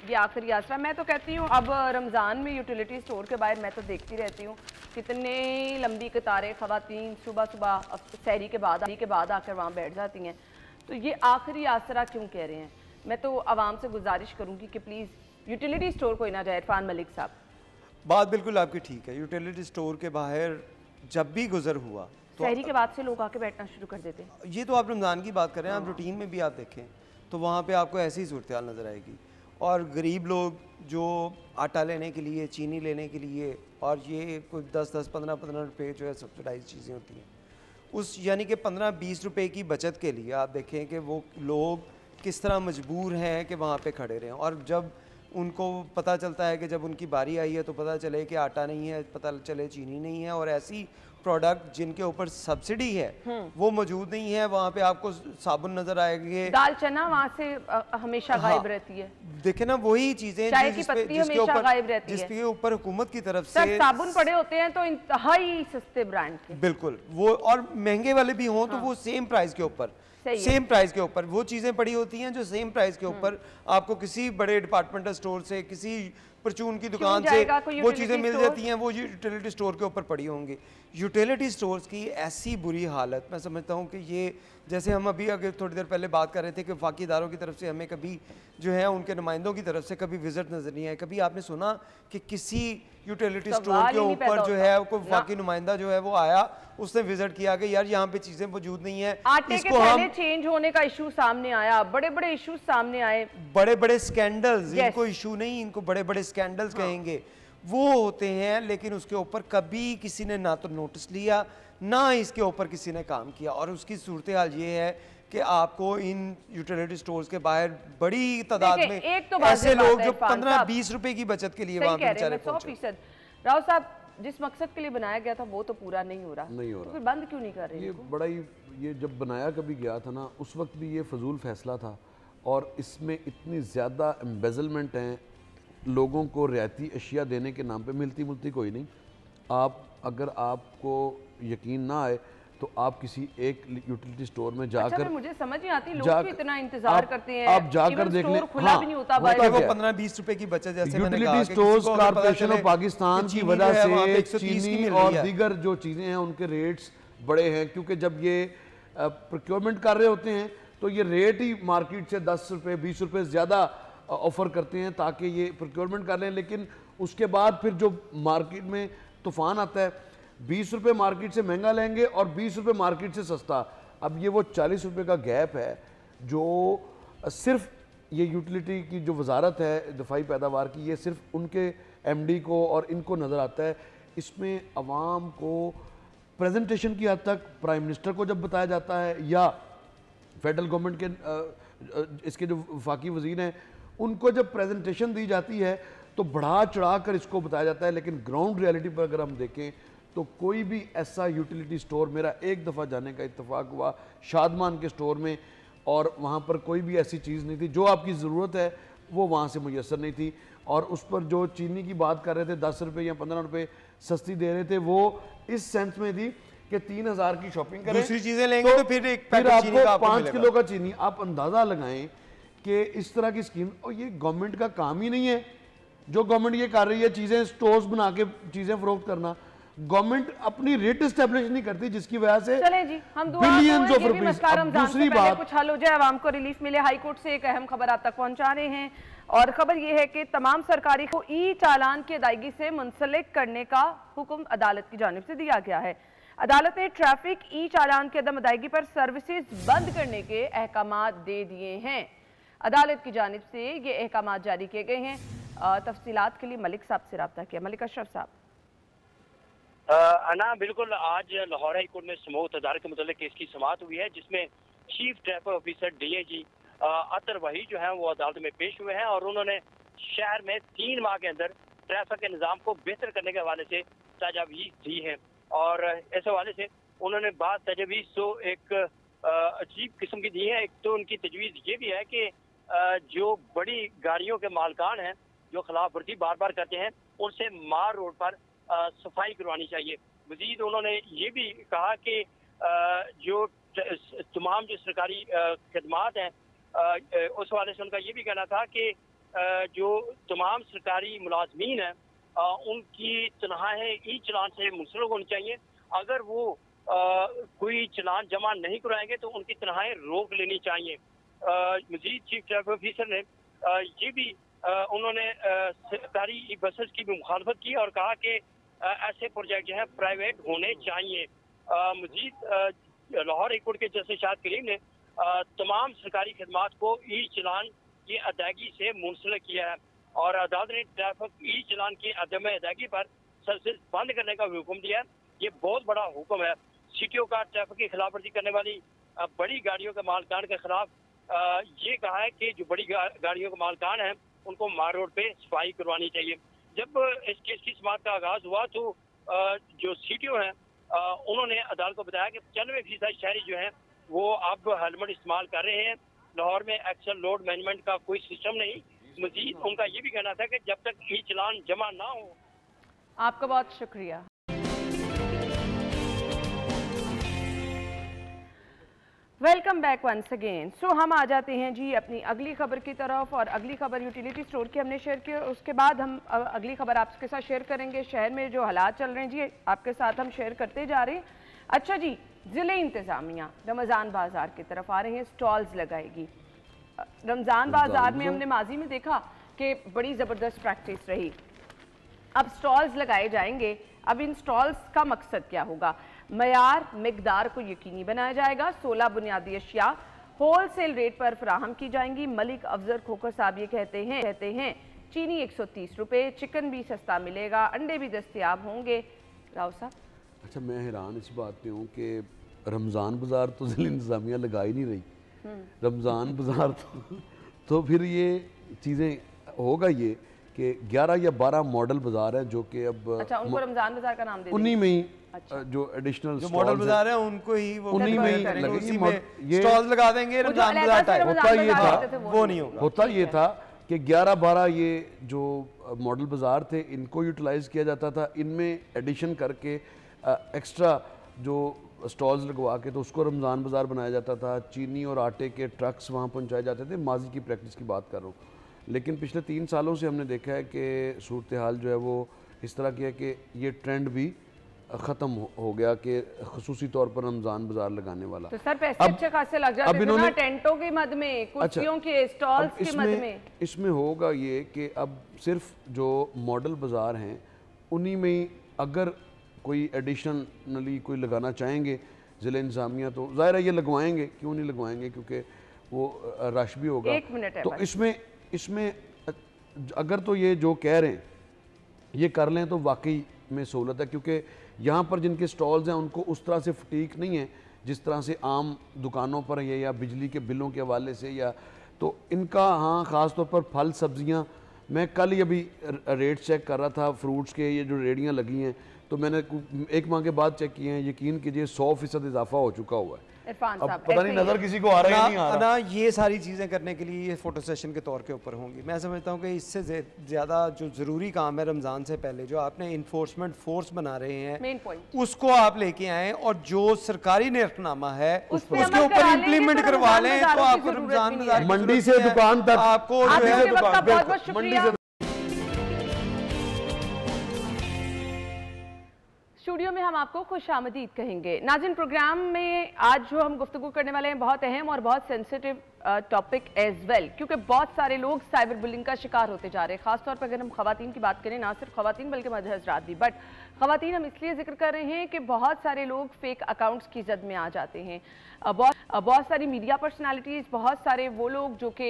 ये आखिरी आसरा। मैं तो कहती हूँ अब रमज़ान में यूटिलिटी स्टोर के बाहर मैं तो देखती रहती हूँ कितने लंबी कतारें ख़वातीन सुबह सुबह सहरी के बाद आकर वहाँ बैठ जाती हैं। तो ये आखिरी आसरा क्यों कह रहे हैं? मैं तो आवाम से गुजारिश करूँगी कि प्लीज़ यूटिलिटी स्टोर कोई ना जाए। इरफान मलिक साहब, बात बिल्कुल आपकी ठीक है। यूटिलिटी स्टोर के बाहर जब भी गुजर हुआ तो सहरी के बाद से लोग आके बैठना शुरू कर देते हैं। ये तो आप रमज़ान की बात कर रहे हैं, आप रूटीन में भी आप देखें तो वहाँ पे आपको ऐसी ही सूरत हाल नज़र आएगी। और गरीब लोग जो आटा लेने के लिए, चीनी लेने के लिए, और ये कुछ 10-10, 15-15 रुपये जो है सब्सिडाइज चीज़ें होती हैं, उस यानी कि 15-20 रुपये की बचत के लिए आप देखें कि वो लोग किस तरह मजबूर हैं कि वहाँ पे खड़े रहें। और जब उनको पता चलता है कि जब उनकी बारी आई है तो पता चले कि आटा नहीं है, पता चले चीनी नहीं है, और ऐसी प्रोडक्ट जिनके ऊपर सब्सिडी है वो मौजूद नहीं है। वहाँ पे आपको साबुन नजर आएंगे, दाल चना वहाँ से हमेशा गायब रहती है। देखे ना वही चीजें चाय की पत्ती हमेशा गायब रहती है, जिसके ऊपर हुकूमत की तरफ सर से साबुन पड़े होते हैं तो इंतहाई सस्ते ब्रांड के, बिल्कुल वो, और महंगे वाले भी हों तो वो सेम प्राइस के ऊपर वो चीजें पड़ी होती हैं जो सेम प्राइस के ऊपर आपको किसी बड़े डिपार्टमेंटल स्टोर से, किसी परचून की दुकान से वो चीजें मिल जाती हैं, वो यूटिलिटी स्टोर के ऊपर पड़ी होंगी। यूटिलिटी स्टोर्स की ऐसी बुरी हालत, मैं समझता हूँ कि ये जैसे हम अभी अगर थोड़ी देर पहले बात कर रहे थे कि वफाकी इदारों की तरफ से हमें कभी जो है उनके नुमाइंदों की तरफ से कभी विजिट नजर नहीं आया। कभी आपने सुना कि किसी यूटिलिटी स्टोर के ऊपर जो है कोई वफाकी नुमाइंदा जो है वो आया, उसने विजिट किया कि यार यहाँ पे चीजें मौजूद नहीं है। आटे के पहले चेंज होने का इशू सामने आया, बड़े बड़े इशू सामने आए, बड़े बड़े स्कैंडल्स, इनको इशू नहीं, इनको बड़े बड़े स्कैंडल्स कहेंगे, वो होते हैं। लेकिन उसके ऊपर कभी किसी ने ना तो नोटिस लिया, ना इसके ऊपर किसी ने काम किया। और उसकी सूरत हाल ये है कि आपको इन यूटिलिटी स्टोर्स के बाहर बड़ी तादाद में तो ऐसे लोग जो 15-20 रुपए की बचत के लिए वहां पे बेचारे पहुंचे। 100%। राव साहब, जिस मकसद के लिए बनाया गया था वो तो पूरा नहीं हो रहा, तो फिर बंद क्यों नहीं कर रहे? ये बड़ा ही, ये जब बनाया कभी गया था ना, उस वक्त भी ये फजूल फैसला था। और इसमें इतनी ज़्यादा एम्बेजलमेंट हैं, लोगों को रियायती अशिया देने के नाम पे मिलती मुलती कोई नहीं। आप अगर आपको यकीन ना आए तो आप किसी एक यूटिलिटी स्टोर में जाकर, अच्छा, मुझे समझ नहीं आती लोग क्यों इतना इंतजार करते हैं। आप जाकर देख लें, खुला भी नहीं होता, वो 15-20 रुपए की बचत जैसे मैंने कहा, utility stores corporation of Pakistan की वजह से चीनी और दीगर जो चीजें हैं उनके रेट्स बड़े हैं, क्योंकि जब ये प्रोक्योरमेंट कर रहे होते हैं तो ये रेट ही मार्केट से 10 रुपए 20 रुपए ज्यादा ऑफर करते हैं ताकि ये प्रोक्योरमेंट कर लें। लेकिन उसके बाद फिर जो मार्केट में तूफान आता है, 20 रुपये मार्केट से महंगा लेंगे और 20 रुपये मार्केट से सस्ता। अब ये वो 40 रुपये का गैप है जो सिर्फ ये यूटिलिटी की जो वजारत है दफाई पैदावार की, ये सिर्फ उनके MD को और इनको नज़र आता है। इसमें अवाम को प्रेजेंटेशन की हद तक प्राइम मिनिस्टर को जब बताया जाता है या फेडरल गवर्नमेंट के इसके जो वफाकी वजीर हैं उनको जब प्रेजेंटेशन दी जाती है तो बढ़ा चढ़ा कर इसको बताया जाता है। लेकिन ग्राउंड रियलिटी पर अगर हम देखें तो कोई भी ऐसा यूटिलिटी स्टोर, मेरा एक दफ़ा जाने का इत्तेफाक हुआ शादमान के स्टोर में, और वहाँ पर कोई भी ऐसी चीज़ नहीं थी जो आपकी ज़रूरत है वो वहाँ से मुयसर नहीं थी, और उस पर जो चीनी की बात कर रहे थे 10 रुपये या 15 रुपये सस्ती दे रहे थे, वो इस सेंस में थी कि 3000 की शॉपिंग करें, दूसरी चीजें लेंगे तो फिर एक पैकेट आपको चीनी का 5 किलो का चीनी। आप अंदाजा लगाएं कि इस तरह की स्कीम, और ये गवर्नमेंट का काम ही नहीं है। जो गवर्नमेंट ये कर रही है चीजें स्टोर्स बना के चीजें फरोख्त करना, गवर्नमेंट अपनी रेट एस्टेब्लिश नहीं करती, जिसकी वजह से चले जी हम बिलियंस ऑफ रुपीस। दूसरी बात, कुछ हल हो जाए, आवाम को रिलीफ मिले। हाई कोर्ट से एक अहम खबर आप तक पहुंचा रहे हैं, और खबर यह है कि तमाम सरकारी को ई चालान की अदायगी से मुंसलिक करने का हुक्म अदालत की जानिब से दिया गया है। अदालत ने ट्रैफिक ई चालान की अदम अदायगी पर सर्विसेज बंद करने के अहकामात दे दिए हैं। अदालत की जानिब से ये अहकामात जारी किए गए हैं। तफसीलात के लिए मलिक साहब से रब्ता किया। मलिक अशरफ साहब। अना बिल्कुल, आज लाहौर हाई कोर्ट में समूह तदारक के मुतालिक केस की समाअत हुई है, जिसमें चीफ ट्रैफिक ऑफिसर DIG अतर वही जो है वो अदालत में पेश हुए हैं, और उन्होंने शहर में 3 माह के अंदर ट्रैफिक के निज़ाम को बेहतर करने के हवाले से तजावीज़ दी हैं। और इस हवाले से उन्होंने बात तजवीज़ तो एक अजीब किस्म की दी है। एक तो उनकी तजवीज़ ये भी है कि जो बड़ी गाड़ियों के मालकान हैं जो खिलाफ वर्जी बार बार करते हैं, उनसे मार रोड पर सफाई करवानी चाहिए। मजीद उन्होंने ये भी कहा कि जो तमाम जो सरकारी खदमात हैं, उस हवाले से उनका ये भी कहना था कि जो तमाम सरकारी मुलाजमीन हैं उनकी तनख्वाहें ई चलान से मुंसलिक होनी चाहिए। अगर वो कोई चलान जमा नहीं कराएंगे तो उनकी तनख्वाहें रोक लेनी चाहिए। मजीद चीफ ट्रैफिक ऑफिसर ने ये भी उन्होंने सरकारी बसेस की भी मुखालफत की और कहा कि ऐसे प्रोजेक्ट जो है प्राइवेट होने चाहिए। मजीद लाहौर हाई कोर्ट के जस्टिस शाहिद करीम ने तमाम सरकारी खदमात को ई चलान की अदायगी से मुंसलिक किया है, और अदालत ने ट्रैफिक ई चलान की अदम अदायगी पर सर्विस बंद करने का हुक्म दिया है। ये बहुत बड़ा हुक्म है। सिटियों का ट्रैफिक की खिलाफ वर्जी करने वाली बड़ी गाड़ियों के मालकान के खिलाफ ये कहा है कि जो बड़ी गाड़ियों के मालकान हैं उनको मार रोड पे सफाई करवानी चाहिए। जब इस केस की समाअत का आगाज हुआ तो जो सीटीओ हैं उन्होंने अदालत को बताया कि 95% शहरी जो हैं वो अब हेलमेट इस्तेमाल कर रहे हैं। लाहौर में एक्सल लोड मैनेजमेंट का कोई सिस्टम नहीं। मजीद उनका ये भी कहना था कि जब तक ई चलान जमा ना हो। आपका बहुत शुक्रिया। Welcome back once again. So हम आ जाते हैं जी अपनी अगली खबर की तरफ, और अगली खबर यूटिलिटी स्टोर की हमने शेयर की। उसके बाद हम अगली खबर आपके साथ शेयर करेंगे। शहर में जो हालात चल रहे हैं जी आपके साथ हम शेयर करते जा रहे हैं। अच्छा जी, ज़िले इंतज़ामिया रमज़ान बाज़ार की तरफ आ रहे हैं, स्टॉल्स लगाएगी। रमज़ान बाज़ार में हमने माजी में देखा कि बड़ी ज़बरदस्त प्रैक्टिस रही। अब स्टॉल्स लगाए जाएंगे। अब इन स्टॉल्स का मकसद क्या होगा? मयार मिकदार को यकीनी बनाया जाएगा। 16 बुनियादी अशिया होल सेल रेट पर फराहम की जाएंगी। मलिक अफजल खोखर साहब ये कहते हैं चीनी 130 रुपये, चिकन भी सस्ता मिलेगा, अंडे भी दस्तयाब होंगे। राव साहब। अच्छा, मैं हैरान इस बात पे हूँ कि रमज़ान बाज़ार तो ज़िला इंतज़ामिया लगा ही नहीं रही। रमज़ान बाज़ार तो फिर ये चीज़ें होगा ये कि 11 या 12 मॉडल बाजार है जो कि अब अच्छा उनको रमज़ान बाज़ार का नाम दे उन्हीं में ही जो एडिशनल जो मॉडल बाजार है उनको ही वो उन्हीं में ये स्टॉल लगा देंगे रमज़ान बाजार टाइप। होता ये था, वो नहीं होगा। होता ये था कि 11-12 ये जो मॉडल बाजार थे इनको यूटिलाइज किया जाता था। इनमें एडिशन करके एक्स्ट्रा जो स्टॉल्स लगवा के तो उसको रमज़ान बाज़ार बनाया जाता था। चीनी और आटे के ट्रक्स वहाँ पहुँचाए जाते थे। माजी की प्रैक्टिस की बात कर रहा हूँ, लेकिन पिछले 3 सालों से हमने देखा है कि सूरत हाल जो है वो इस तरह की है कि ये ट्रेंड भी ख़त्म हो गया कि ख़ुसूसी तौर पर रमज़ान बाज़ार लगाने वाला। तो सर पैसे अच्छे खासे लग जाते थे ना टेंटों की मद में, कुर्सियों के स्टॉल्स की मद में। इसमें होगा ये कि अब सिर्फ जो मॉडल बाज़ार हैं उन्हीं में अगर कोई एडिशनली कोई लगाना चाहेंगे ज़िला इंतज़ामिया तो ज़ाहिर है ये लगवाएंगे, क्यों नहीं लगवाएंगे, क्योंकि वो रश भी होगा। 1 मिनट है तो इसमें अगर तो ये जो कह रहे हैं ये कर लें तो वाकई में सहूलत है, क्योंकि यहाँ पर जिनके स्टॉल्स हैं उनको उस तरह से फटीक नहीं है जिस तरह से आम दुकानों पर है या बिजली के बिलों के हवाले से या तो इनका। हाँ, ख़ास तौर पर फल सब्जियाँ, मैं कल ही अभी रेट चेक कर रहा था फ्रूट्स के, ये जो रेडियाँ लगी हैं तो मैंने एक माह के बाद चेक किए हैं, यकीन कीजिए 100% इजाफा हो चुका हुआ है। इरफान अब साहब, पता नहीं नजर किसी को आ रहा है या नहीं आ रहा। ना ये सारी चीज़ें करने के लिए ये फोटो सेशन के तौर के ऊपर होंगी। मैं समझता हूँ कि इससे ज़्यादा जो ज़रूरी काम है रमज़ान से पहले जो आपने इन्फोर्समेंट फोर्स बना रहे हैं मेन पॉइंट उसको आप लेके आएँ और जो सरकारी निर्खनामा है उसके उसके ऊपर इम्प्लीमेंट करवा लें तो आपको रमज़ान बाजार की मंडी जरूरत से नहीं है। दुकान तक आपको जो आपके है वक्त का बहुत बहुत मंडी शुक्रिया। से स्टूडियो में हम आपको खुशामदीद कहेंगे। नाज़रीन, प्रोग्राम में आज जो हम गुफ्तगू करने वाले हैं बहुत अहम और बहुत सेंसिटिव टॉपिक एज वेल, क्योंकि बहुत सारे लोग साइबर बुलिंग का शिकार होते जा रहे हैं। खासतौर पर अगर हम खवातीन की बात करें, ना सिर्फ खवातीन बल्कि मर्द हज़रात भी, बट खवातीन हम इसलिए जिक्र कर रहे हैं कि बहुत सारे लोग फेक अकाउंट्स की जद में आ जाते हैं। बहुत सारी मीडिया पर्सनालिटीज़, बहुत सारे वो लोग जो कि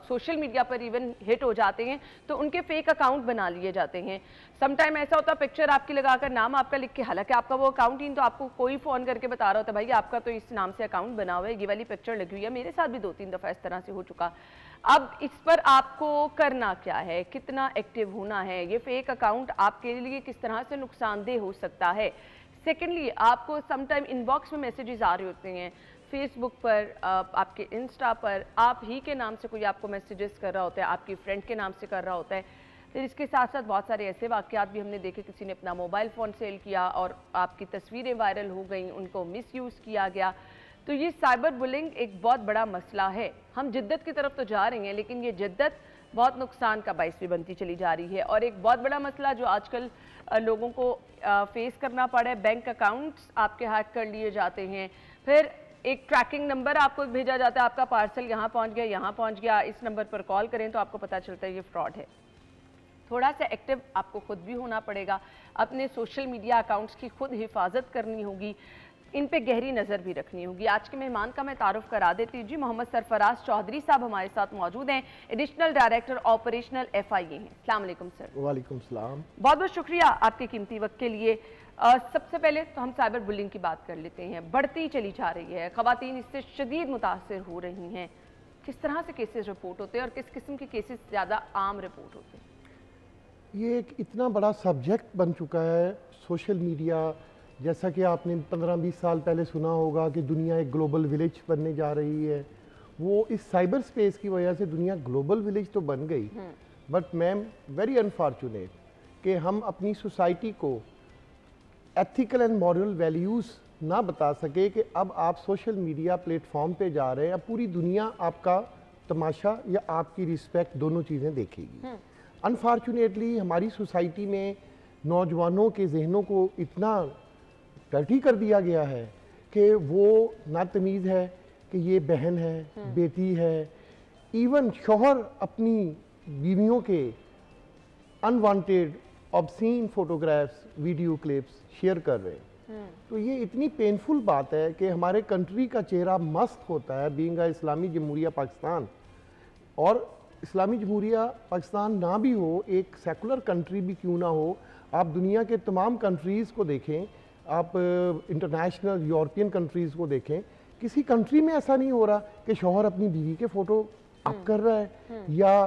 सोशल मीडिया पर इवन हिट हो जाते हैं तो उनके फेक अकाउंट बना लिए जाते हैं। समटाइम ऐसा होता है पिक्चर आपकी लगाकर नाम आपका लिख के, हालांकि आपका वो अकाउंट ही तो आपको कोई फ़ोन करके बता रहा होता है भाई आपका तो इस नाम से अकाउंट बना हुआ है, ये वाली पिक्चर लगी हुई है। मेरे साथ भी 2-3 दफ़ा इस तरह से हो चुका। अब इस पर आपको करना क्या है, कितना एक्टिव होना है, ये फेक अकाउंट आपके लिए किस तरह से नुकसानदेह हो सकता है। सेकेंडली, आपको समटाइम इनबॉक्स में मैसेजेस आ रहे होते हैं, फेसबुक पर, आपके इंस्टा पर आप ही के नाम से कोई आपको मैसेजेस कर रहा होता है, आपकी फ्रेंड के नाम से कर रहा होता है। फिर इसके साथ साथ बहुत सारे ऐसे वाक़यात भी हमने देखे, किसी ने अपना मोबाइल फ़ोन सेल किया और आपकी तस्वीरें वायरल हो गई, उनको मिसयूज़ किया गया। तो ये साइबर बुलिंग एक बहुत बड़ा मसला है। हम जिद्दत की तरफ तो जा रहे हैं लेकिन ये जिद्दत बहुत नुकसान का बाइस भी बनती चली जा रही है। और एक बहुत बड़ा मसला जो आजकल लोगों को फेस करना पड़ा है, बैंक अकाउंट्स आपके हैक कर लिए जाते हैं, फिर एक ट्रैकिंग नंबर आपको भेजा जाता है, आपका पार्सल यहाँ पहुँच गया, यहाँ पहुँच गया, इस नंबर पर कॉल करें तो आपको पता चलता है ये फ्रॉड है। थोड़ा सा एक्टिव आपको खुद भी होना पड़ेगा, अपने सोशल मीडिया अकाउंट्स की खुद हिफाजत करनी होगी, इन पे गहरी नज़र भी रखनी होगी। आज के मेहमान का मैं तारुफ करा देती हूँ जी। मोहम्मद सरफराज चौधरी साहब हमारे साथ मौजूद हैं, एडिशनल डायरेक्टर ऑपरेशनल FIA हैं। अस्सलाम वालेकुम सर। वालेकुम सलाम। बहुत बहुत शुक्रिया आपके कीमती वक्त के लिए। सबसे पहले तो हम साइबर बुलिंग की बात कर लेते हैं। बढ़ती चली जा रही है, ख़वातीन इससे शदीद मुतासर हो रही हैं। किस तरह से केसेस रिपोर्ट होते हैं और किस किस्म के केसेस ज़्यादा आम रिपोर्ट होते हैं? ये एक इतना बड़ा सब्जेक्ट बन चुका है सोशल मीडिया। जैसा कि आपने 15-20 साल पहले सुना होगा कि दुनिया एक ग्लोबल विलेज बनने जा रही है, वो इस साइबर स्पेस की वजह से दुनिया ग्लोबल विलेज तो बन गई, बट मैम वेरी अनफॉर्चुनेट कि हम अपनी सोसाइटी को एथिकल एंड मॉरल वैल्यूज़ ना बता सके कि अब आप सोशल मीडिया प्लेटफॉर्म पे जा रहे हैं, अब पूरी दुनिया आपका तमाशा या आपकी रिस्पेक्ट दोनों चीज़ें देखेगी। अनफॉर्चुनेटली हमारी सोसाइटी में नौजवानों के जहनों को इतना डर्टी कर दिया गया है कि वो नातमीज़ है कि ये बहन है, बेटी है, इवन शौहर अपनी बीवियों के unwanted obscene photographs, video clips share कर रहे हैं। तो ये इतनी पेनफुल बात है कि हमारे कंट्री का चेहरा मस्त होता है बीइंग इस्लामी जमहूरिया पाकिस्तान, और इस्लामी जमहूरिया पाकिस्तान ना भी हो, एक सेकुलर कंट्री भी क्यों ना हो, आप दुनिया के तमाम कंट्रीज़ को देखें, आप इंटरनेशनल यूरोपियन कंट्रीज़ को देखें, किसी कंट्री में ऐसा नहीं हो रहा कि शौहर अपनी बीवी के फ़ोटो अप कर रहा है, या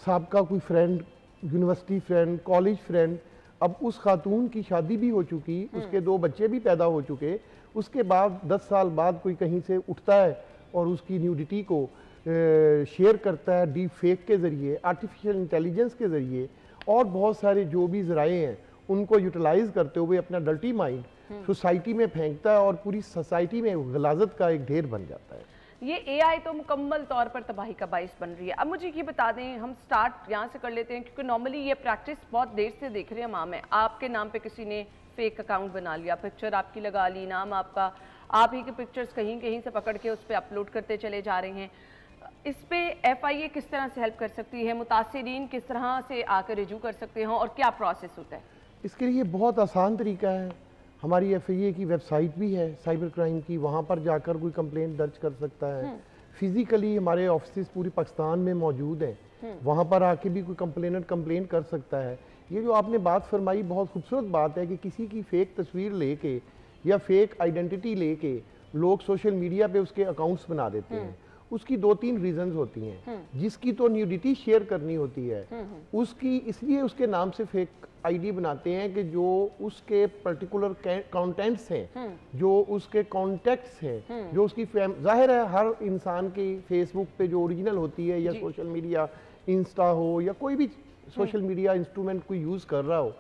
साबका कोई friend, university friend, college friend, अब उस खातून की शादी भी हो चुकी, उसके 2 बच्चे भी पैदा हो चुके, उसके बाद 10 साल बाद कोई कहीं से उठता है और उसकी न्यूडिटी को शेयर करता है डीप फेक के ज़रिए, आर्टिफिशियल इंटेलिजेंस के ज़रिए, और बहुत सारे जो भी ज़राए हैं उनको यूटिलाइज़ करते हुए अपना डर्टी माइंड सोसाइटी में फेंकता है और पूरी सोसाइटी में गलाजत का एक ढेर बन जाता है। ये AI तो मुकम्मल तौर पर तबाही का बाइस बन रही है। अब मुझे ये बता दें, हम स्टार्ट यहाँ से कर लेते हैं क्योंकि नॉर्मली ये प्रैक्टिस बहुत देर से देख रहे हैं माम है। आपके नाम पे किसी ने फेक अकाउंट बना लिया, पिक्चर आपकी लगा ली, नाम आपका, आप ही के पिक्चर्स कहीं कहीं से पकड़ के उस पर अपलोड करते चले जा रहे हैं। इस पे FIA किस तरह से हेल्प कर सकती है, मुतासिरीन किस तरह से आकर रिजू कर सकते हैं और क्या प्रोसेस होता है? इसके लिए बहुत आसान तरीका है। हमारी FIA की वेबसाइट भी है साइबर क्राइम की, वहाँ पर जाकर कोई कंप्लेंट दर्ज कर सकता है। फिजिकली हमारे ऑफिस पूरी पाकिस्तान में मौजूद हैं, वहाँ पर आके भी कोई कंप्लेनेंट कंप्लेन कर सकता है। ये जो आपने बात फरमाई बहुत खूबसूरत बात है कि किसी की फ़ेक तस्वीर लेके या फेक आइडेंटिटी लेके लोग सोशल मीडिया पे उसके अकाउंट्स बना देते हैं उसकी 2-3 रीजंस होती हैं। जिसकी तो न्यूडिटी शेयर करनी होती है उसकी, इसलिए उसके नाम से फेक आईडी बनाते हैं कि जो उसके पर्टिकुलर कंटेंट्स हैं, जो उसके कॉन्टेक्ट्स हैं, जो उसकी जाहिर है हर इंसान की फेसबुक पे जो ओरिजिनल होती है या सोशल मीडिया इंस्टा हो या कोई भी सोशल मीडिया इंस्ट्रूमेंट कोई यूज कर रहा हो,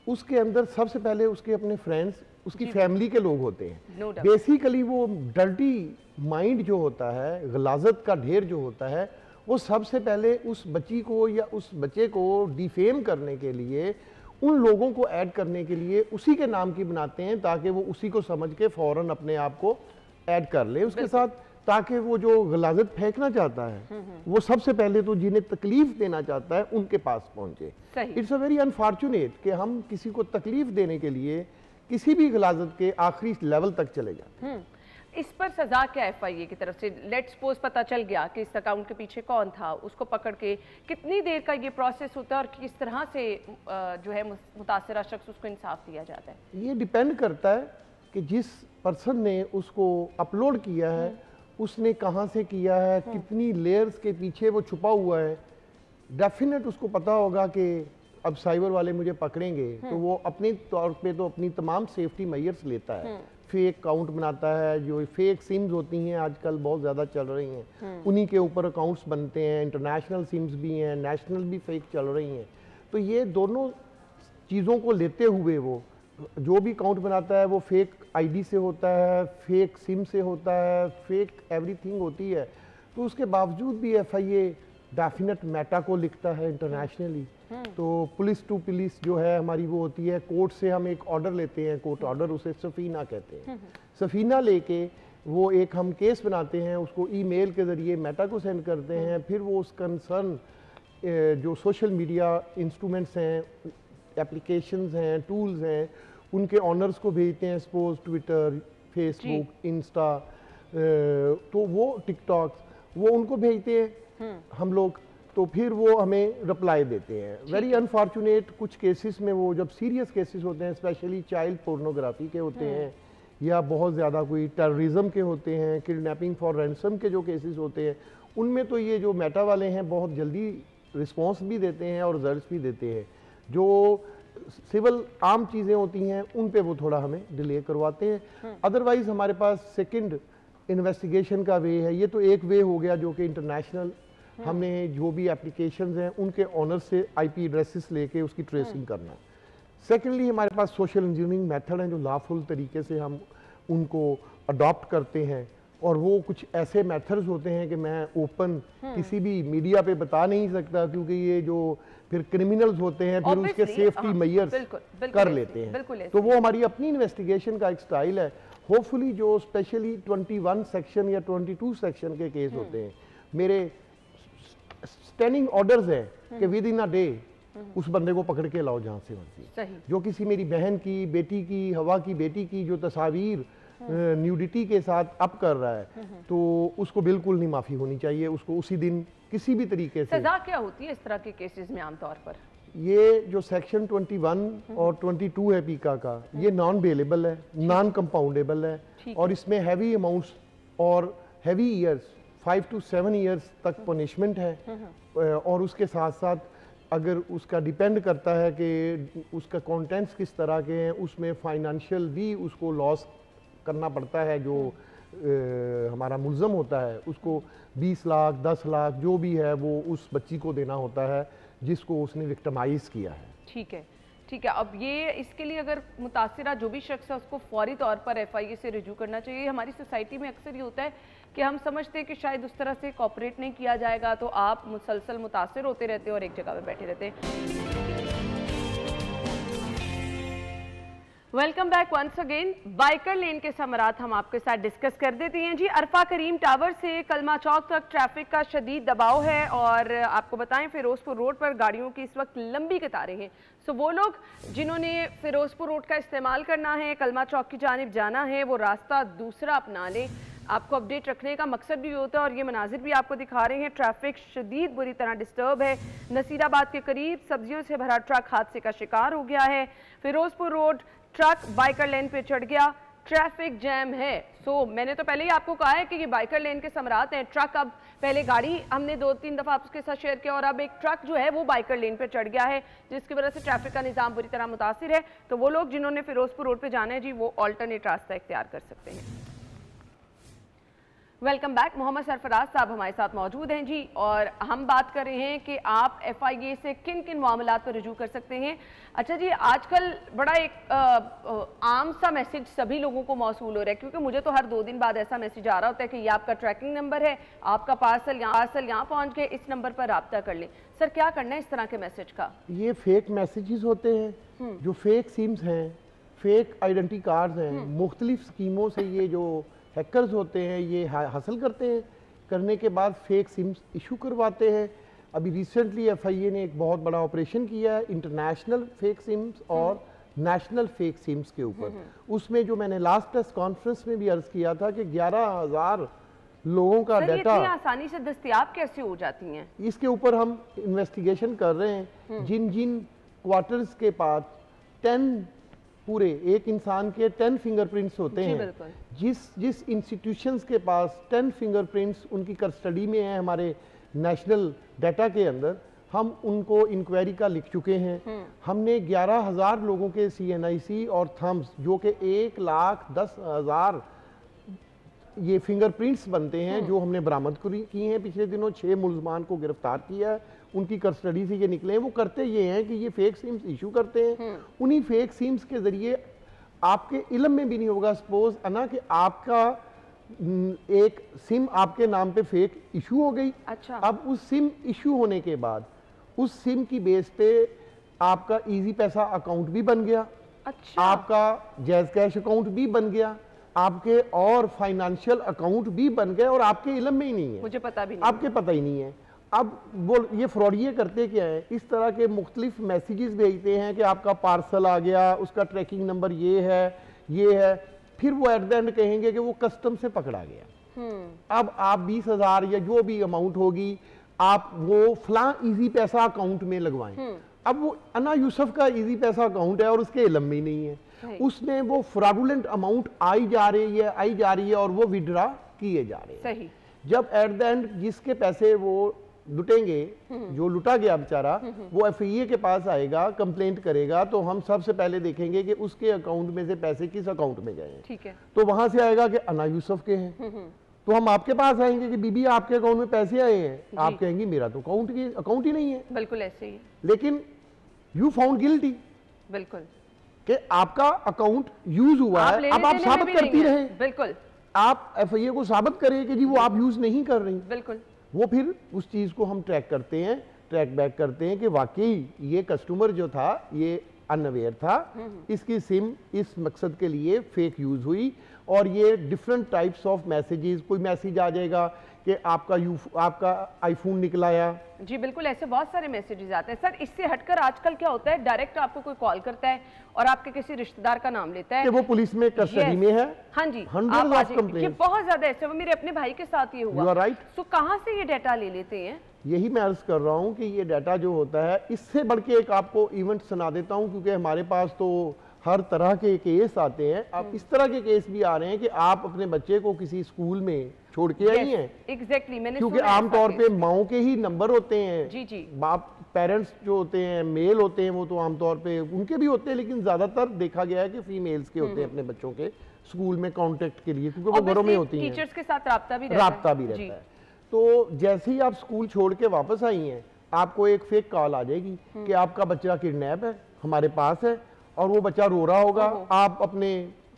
उसके अंदर सबसे पहले उसके अपने फ्रेंड्स, उसकी फैमिली के लोग होते हैं। बेसिकली वो डर्टी माइंड जो होता है, गलाजत का ढेर जो होता है, वो सबसे पहले उस बच्ची को या उस बच्चे को डिफेम करने के लिए, उन लोगों को ऐड करने के लिए उसी के नाम की बनाते हैं ताकि वो उसी को समझ के फौरन अपने आप को ऐड कर ले उसके साथ, ताकि वो जो गलाजत फेंकना चाहता है वो सबसे पहले तो जिन्हें तकलीफ देना चाहता है उनके पास पहुंचे। इट्स अ वेरी अनफॉर्चुनेट कि हम किसी को तकलीफ देने के लिए किसी भी गलाजत के आखिरी लेवल तक चले जाते हैं। इस पर सजा क्या FIA की तरफ से? लेट्स सपोज पता चल गया कि इस अकाउंट के पीछे कौन था, उसको पकड़ के कितनी देर का ये प्रोसेस होता है और किस तरह से जो है मुतासरा शख्स उसको इंसाफ दिया जाता है? ये डिपेंड करता है कि जिस पर्सन ने उसको अपलोड किया है उसने कहाँ से किया है, कितनी लेयर्स के पीछे वो छुपा हुआ है। डेफिनेट उसको पता होगा कि अब साइबर वाले मुझे पकड़ेंगे तो वो अपने तौर पे तो अपनी तमाम सेफ्टी मेजर्स लेता है। फेक अकाउंट बनाता है, जो फेक सिम्स होती हैं आजकल बहुत ज़्यादा चल रही हैं, उन्हीं के ऊपर अकाउंट्स बनते हैं। इंटरनेशनल सिम्स भी हैं, नेशनल भी फेक चल रही हैं। तो ये दोनों चीज़ों को लेते हुए वो जो भी अकाउंट बनाता है वो फेक आईडी से होता है, फेक सिम से होता है, फेक एवरीथिंग होती है। तो उसके बावजूद भी FIA डेफिनेट मेटा को लिखता है इंटरनेशनली। तो पुलिस टू पुलिस जो है हमारी वो होती है, कोर्ट से हम एक ऑर्डर लेते हैं, कोर्ट ऑर्डर उसे सफीना कहते हैं। सफीना लेके वो एक हम केस बनाते हैं, उसको ईमेल के ज़रिए मेटा को सेंड करते हैं। फिर वो उस कंसर्न जो सोशल मीडिया इंस्ट्रूमेंट्स हैं, एप्लीकेशंस हैं, टूल्स हैं, उनके ऑनर्स को भेजते हैं। सपोज ट्विटर, फेसबुक, इंस्टा, तो वो टिकटॉक, वो उनको भेजते हैं हम लोग, तो फिर वो हमें रिप्लाई देते हैं। वेरी अनफॉर्चुनेट कुछ केसेस में वो जब सीरियस केसेस होते हैं, स्पेशली चाइल्ड पोर्नोग्राफी के होते हैं या बहुत ज़्यादा कोई टेररिज्म के होते हैं, किडनैपिंग फॉर रैंसम के जो केसेस होते हैं, उनमें तो ये जो मेटा वाले हैं बहुत जल्दी रिस्पॉन्स भी देते हैं और रिजल्ट भी देते हैं। जो सिविल आम चीज़ें होती हैं उन पे वो थोड़ा हमें डिले करवाते हैं। अदरवाइज हमारे पास सेकंड इन्वेस्टिगेशन का वे है। ये तो एक वे हो गया जो कि इंटरनेशनल, हमने जो भी एप्लीकेशंस हैं उनके ऑनर से IP एड्रेसेस लेके उसकी ट्रेसिंग करना। सेकेंडली हमारे पास सोशल इंजीनियरिंग मेथड हैं जो लॉफुल तरीके से हम उनको अडॉप्ट करते हैं, और वो कुछ ऐसे मेथड्स होते हैं कि मैं ओपन किसी भी मीडिया पे बता नहीं सकता, क्योंकि ये जो फिर क्रिमिनल्स होते हैं फिर उसके सेफ्टी मेजर्स कर लेते हैं। तो वो हमारी अपनी इन्वेस्टिगेशन का एक स्टाइल है। होपफुली जो स्पेशली 21 सेक्शन या 22 सेक्शन के केस होते हैं, मेरे स्टैंडिंग ऑर्डर्स हैं कि विद इन अ डे उस बंदे को पकड़ के लाओ जहाँ से मर्जी। जो किसी मेरी बहन की, बेटी की, हवा की बेटी की जो तस्वीर न्यूडिटी के साथ अप कर रहा है, तो उसको बिल्कुल नहीं माफ़ी होनी चाहिए। उसको उसी दिन किसी भी तरीके से। सजा क्या होती है इस तरह के केसेस में आमतौर पर? ये जो सेक्शन 21 और 22 है पीका का, ये नॉन बेलेबल है, नॉन कंपाउंडेबल है, और इसमें हैवी अमाउंट्स और हैवी ईयर्स 5 to 7 ईयर्स तक पनिशमेंट है। और उसके साथ साथ अगर उसका डिपेंड करता है कि उसका कंटेंट्स किस तरह के हैं, उसमें फाइनेंशियल भी उसको लॉस करना पड़ता है। जो हमारा मुल्ज़म होता है उसको 20 लाख 10 लाख जो भी है वो उस बच्ची को देना होता है जिसको उसने विक्टिमाइज किया है। ठीक है, ठीक है। अब ये इसके लिए अगर मुतासिरा जो भी शख्स है उसको फौरी तौर पर FIA से रिजू करना चाहिए। हमारी सोसाइटी में अक्सर ये होता है कि हम समझते हैं कि शायद उस तरह से कॉपरेट नहीं किया जाएगा, तो आप मुसलसल मुतासिर होते रहते हैं और एक जगह पर बैठे रहते हैं। Welcome back once again. Biker lane के समरात हम आपके साथ डिस्कस कर देते हैं जी। अरफा करीम टावर से कलमा चौक तक ट्रैफिक का शदीद दबाव है, और आपको बताएं फिरोजपुर रोड पर गाड़ियों की इस वक्त लंबी कतारें हैं। सो वो लोग जिन्होंने फिरोजपुर रोड का इस्तेमाल करना है, कलमा चौक की जानिब जाना है, वो रास्ता दूसरा अपना लें। आपको अपडेट रखने का मकसद भी होता है और ये मनाजिर भी आपको दिखा रहे हैं। ट्रैफिक शदीद बुरी तरह डिस्टर्ब है। नसीराबाद के करीब सब्जियों से भरा ट्रक हादसे का शिकार हो गया है। फिरोजपुर रोड ट्रक बाइकर लेन पे चढ़ गया, ट्रैफिक जैम है। सो मैंने तो पहले ही आपको कहा है कि ये बाइकर लेन के समरात हैं। ट्रक, अब पहले गाड़ी हमने 2-3 दफ़ा आपके साथ शेयर किया और अब एक ट्रक जो है वो बाइकर लेन पे चढ़ गया है, जिसकी वजह से ट्रैफिक का निज़ाम बुरी तरह मुतासिर है। तो वो लोग जिन्होंने फिरोजपुर रोड पे जाना है जी, वो ऑल्टरनेट रास्ता इख्तियार कर सकते हैं। Welcome back. मोहम्मद सरफराज साहब हमारे साथ मौजूद हैं जी, और हम बात कर रहे हैं कि आप FIA से किन किन मामलात पर रुजू कर सकते हैं। अच्छा जी, आजकल बड़ा एक आम सा मैसेज सभी लोगों को मौसूल हो रहा है, क्योंकि मुझे तो हर 2 दिन बाद ऐसा मैसेज आ रहा होता है कि ये आपका ट्रैकिंग नंबर है, आपका पार्सल यहाँ पहुँच गए, इस नंबर पर रब्ता कर लें। सर, क्या करना है इस तरह के मैसेज का? ये फेक मैसेजेस होते हैं, जो फेक सिम्स हैं, फेक आइडेंटिटी कार्ड्स हैं, मुख्तलिफ स्कीमों से ये जो हैकर्स होते हैं ये हासिल करते हैं, करने के बाद फेक सिम्स इशू करवाते हैं। अभी रिसेंटली FIA ने एक बहुत बड़ा ऑपरेशन किया है इंटरनेशनल फेक सिम्स और नेशनल फेक सिम्स के ऊपर। उसमें जो मैंने लास्ट प्रेस कॉन्फ्रेंस में भी अर्ज किया था कि 11,000 लोगों का डाटा इतनी आसानी से दस्तयाब कैसे हो जाती हैं? इसके ऊपर हम इन्वेस्टिगेशन कर रहे हैं। जिन जिन क्वार्टर्स के पास 10 पूरे एक इंसान के 10 फिंगरप्रिंट्स होते हैं, जिस इंस्टीट्यूशंस के पास 10 फिंगरप्रिंट्स उनकी कस्टडी में है हमारे नेशनल डाटा के अंदर, हम उनको इंक्वायरी का लिख चुके हैं। हमने 11,000 लोगों के CNIC और थम्स, जो कि 1,10,000 ये फिंगरप्रिंट्स बनते हैं, जो हमने बरामद की हैं। पिछले दिनों 6 मुल्ज़मान को गिरफ्तार किया है, उनकी कस्टडी से ये निकले हैं। वो करते ये हैं कि ये फेक सिम्स इशू करते हैं। उन्हीं फेक सिम्स के ज़रिए आपके इल्म में भी नहीं होगा सपोज ना कि आपका एक सिम आपके नाम पे फेक इशू हो गई। अच्छा। अब उस सिम इशू होने के बाद उस सिम की बेस पे आपका इजी पैसा अकाउंट भी बन गया। अच्छा। आपका जैज़ कैश अकाउंट भी बन गया, आपके और फाइनेंशियल अकाउंट भी बन गए, और आपके इल्म में ही नहीं है, मुझे पता भी नहीं, आपके पता ही नहीं है। अब वो ये फ्रॉडिये करते क्या है, इस तरह के मुख्तलिफ मैसेजेस भेजते हैं कि आपका पार्सल आ गया, उसका ट्रैकिंग नंबर ये है, फिर वो एट द एंड कहेंगे कि वो कस्टम से पकड़ा गया। अब आप 20,000 या जो भी अमाउंट होगी आप वो फलां इजी पैसा अकाउंट में लगवाएं। अब वो अना यूसुफ का इजी पैसा अकाउंट है और उसके इल्म में नहीं है, उसमें वो फ्रॉडुलेंट अमाउंट आई जा रही है और वो विड्रा किए जा रहे हैं। सही। जब एट द एंड जिसके पैसे वो लुटेंगे, जो लुटा गया बेचारा, वो FIA के पास आएगा, कंप्लेंट करेगा, तो हम सबसे पहले देखेंगे कि उसके अकाउंट में से पैसे किस अकाउंट में गए हैं। ठीक है। तो वहां से आएगा कि अना यूसुफ के हैं, तो हम आपके पास आएंगे कि बीबी आपके अकाउंट में पैसे आए हैं, आप कहेंगे मेरा तो अकाउंट ही नहीं है। बिल्कुल ऐसे ही। लेकिन यू फाउंड गिल्टी, बिल्कुल, कि आपका अकाउंट यूज हुआ है। अब आप साबित करती रहे, बिल्कुल, आप FIA को साबित करें कि जी वो आप यूज नहीं कर रही। बिल्कुल। वो फिर उस चीज को हम ट्रैक बैक करते हैं कि वाकई ये कस्टमर जो था ये अनअवेयर था, इसकी सिम इस मकसद के लिए फेक यूज हुई। और ये डिफरेंट टाइप्स ऑफ मैसेजेस, कोई मैसेज आ जाएगा कि आपका आईफोन निकलाया। जी बिल्कुल, ऐसे बहुत सारे मैसेजेस आते हैं। सर, इससे हटकर आजकल क्या होता है, डायरेक्ट आपको कोई कॉल करता है और आपके किसी रिश्तेदार का नाम लेता है कि वो पुलिस में कस्टडी में है। हाँ जी, ये बहुत ज्यादा ऐसे, वो मेरे अपने भाई के साथ ये हुआ। राइट। तो कहाँ से ये डाटा ले लेते हैं? यही मैं अर्ज कर रहा हूँ कि ये डाटा जो होता है, इससे बढ़ के एक आपको इवेंट सुना देता हूँ, क्योंकि हमारे पास तो हर तरह के केस आते हैं। अब इस तरह के केस भी आ रहे हैं कि आप अपने बच्चे को किसी स्कूल में छोड़ के आई हैं। एग्जैक्टली, मैंने क्योंकि आमतौर पे माओ के ही नंबर होते हैं। जी जी। बाप पेरेंट्स जो होते हैं मेल होते हैं, वो तो आमतौर पे उनके भी होते हैं, लेकिन ज्यादातर देखा गया है कि फीमेल्स के होते हैं अपने बच्चों के स्कूल में कांटेक्ट के लिए, क्योंकि वो घरों में होती हैं, टीचर्स के साथ राब्ता भी रहता है। तो जैसे ही आप स्कूल छोड़ के वापस आई हैं, आपको एक फेक कॉल आ जाएगी कि आपका बच्चा किडनैप है, हमारे पास है, और वो बच्चा रो रहा होगा। आप अपने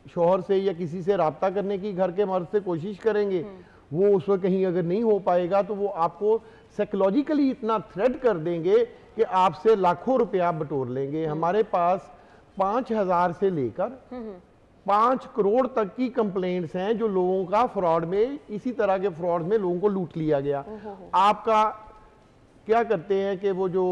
शोहर से या किसी से राब्ता करने की घर के मर्द से कोशिश करेंगे, वो उस वक्त कहीं अगर नहीं हो पाएगा तो वो आपको साइकोलॉजिकली इतना थ्रेट कर देंगे कि आपसे लाखों रुपया बटोर लेंगे। हमारे पास 5,000 से लेकर 5 करोड़ तक की कंप्लेंट्स हैं जो लोगों का फ्रॉड में, इसी तरह के फ्रॉड में लोगों को लूट लिया गया। आपका क्या करते हैं कि वो जो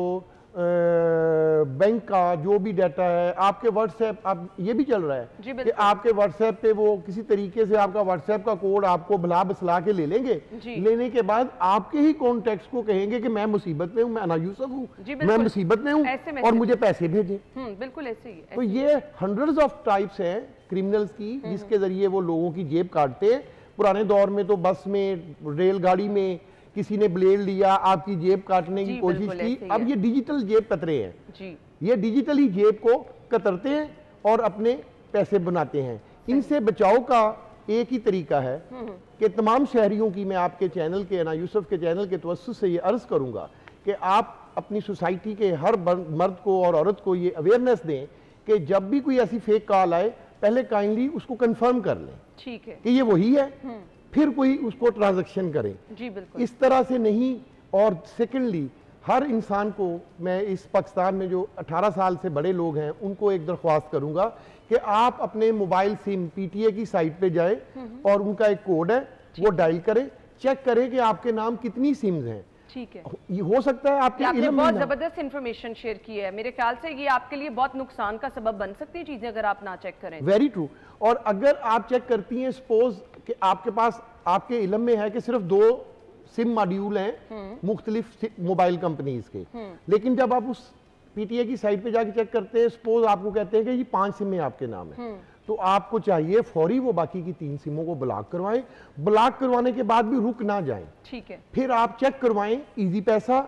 बैंक का जो भी डाटा है, आपके व्हाट्सएप, अब ये भी चल रहा है कि आपके व्हाट्सएप पे वो किसी तरीके से आपका व्हाट्सएप का कोड आपको भला बसला के ले लेंगे। लेने के बाद आपके ही कॉन्टेक्ट्स को कहेंगे कि मैं मुसीबत में हूँ, मैं अना यूसुफ हूँ, मैं मुसीबत में हूँ और मुझे पैसे भेजे। बिल्कुल ऐसे ही है। तो ये हंड्रेड्स ऑफ टाइप्स हैं क्रिमिनल्स की, जिसके ज़रिए वो लोगों की जेब काटते हैं। पुराने दौर में तो बस में, रेलगाड़ी में किसी ने ब्लेड लिया, आपकी जेब काटने की कोशिश की। अब ये डिजिटल जेब कतरे हैं जी। ये डिजिटली जेब को कतरते हैं और अपने पैसे बनाते हैं। इनसे बचाव का एक ही तरीका है कि तमाम शहरियों की मैं आपके चैनल के, ना यूसुफ के चैनल के तवज्जुह से ये अर्ज़ करूँगा कि आप अपनी सोसाइटी के हर मर्द को और औरत को ये अवेयरनेस दें कि जब भी कोई ऐसी फेक कॉल आए, पहले काइंडली उसको कंफर्म कर लें, ठीक है, कि ये वही है, फिर कोई उसको ट्रांजैक्शन करें जी, बिल्कुल इस तरह से नहीं। और सेकेंडली, हर इंसान को मैं इस पाकिस्तान में जो 18 साल से बड़े लोग हैं उनको एक दरख्वास्त करूंगा कि आप अपने मोबाइल सिम पीटीए की साइट पे जाएं और उनका एक कोड है वो डायल करें, चेक करें कि आपके नाम कितनी सिम्स हैं। ठीक है, हो सकता है आपके आपने बहुत जबरदस्त इंफॉर्मेशन शेयर की है। मेरे ख्याल से ये आपके लिए बहुत नुकसान का सबब बन सकती है चीजें अगर आप ना चेक करें। Very true. और अगर आप चेक करती हैं, सपोज कि आपके पास, आपके इल्म में है कि सिर्फ 2 सिम मॉड्यूल हैं मुख्तलिफ मोबाइल कंपनीज के, लेकिन जब आप उस पीटीए की साइट पे जाके चेक करते हैं, सपोज आपको कहते हैं कि ये 5 सिमें आपके नाम है, तो आपको चाहिए फौरी वो बाकी की 3 सिमों को ब्लॉक करवाएं। ब्लॉक करवाने के बाद भी रुक ना जाएं, ठीक है, फिर आप चेक करवाएं इजी पैसा,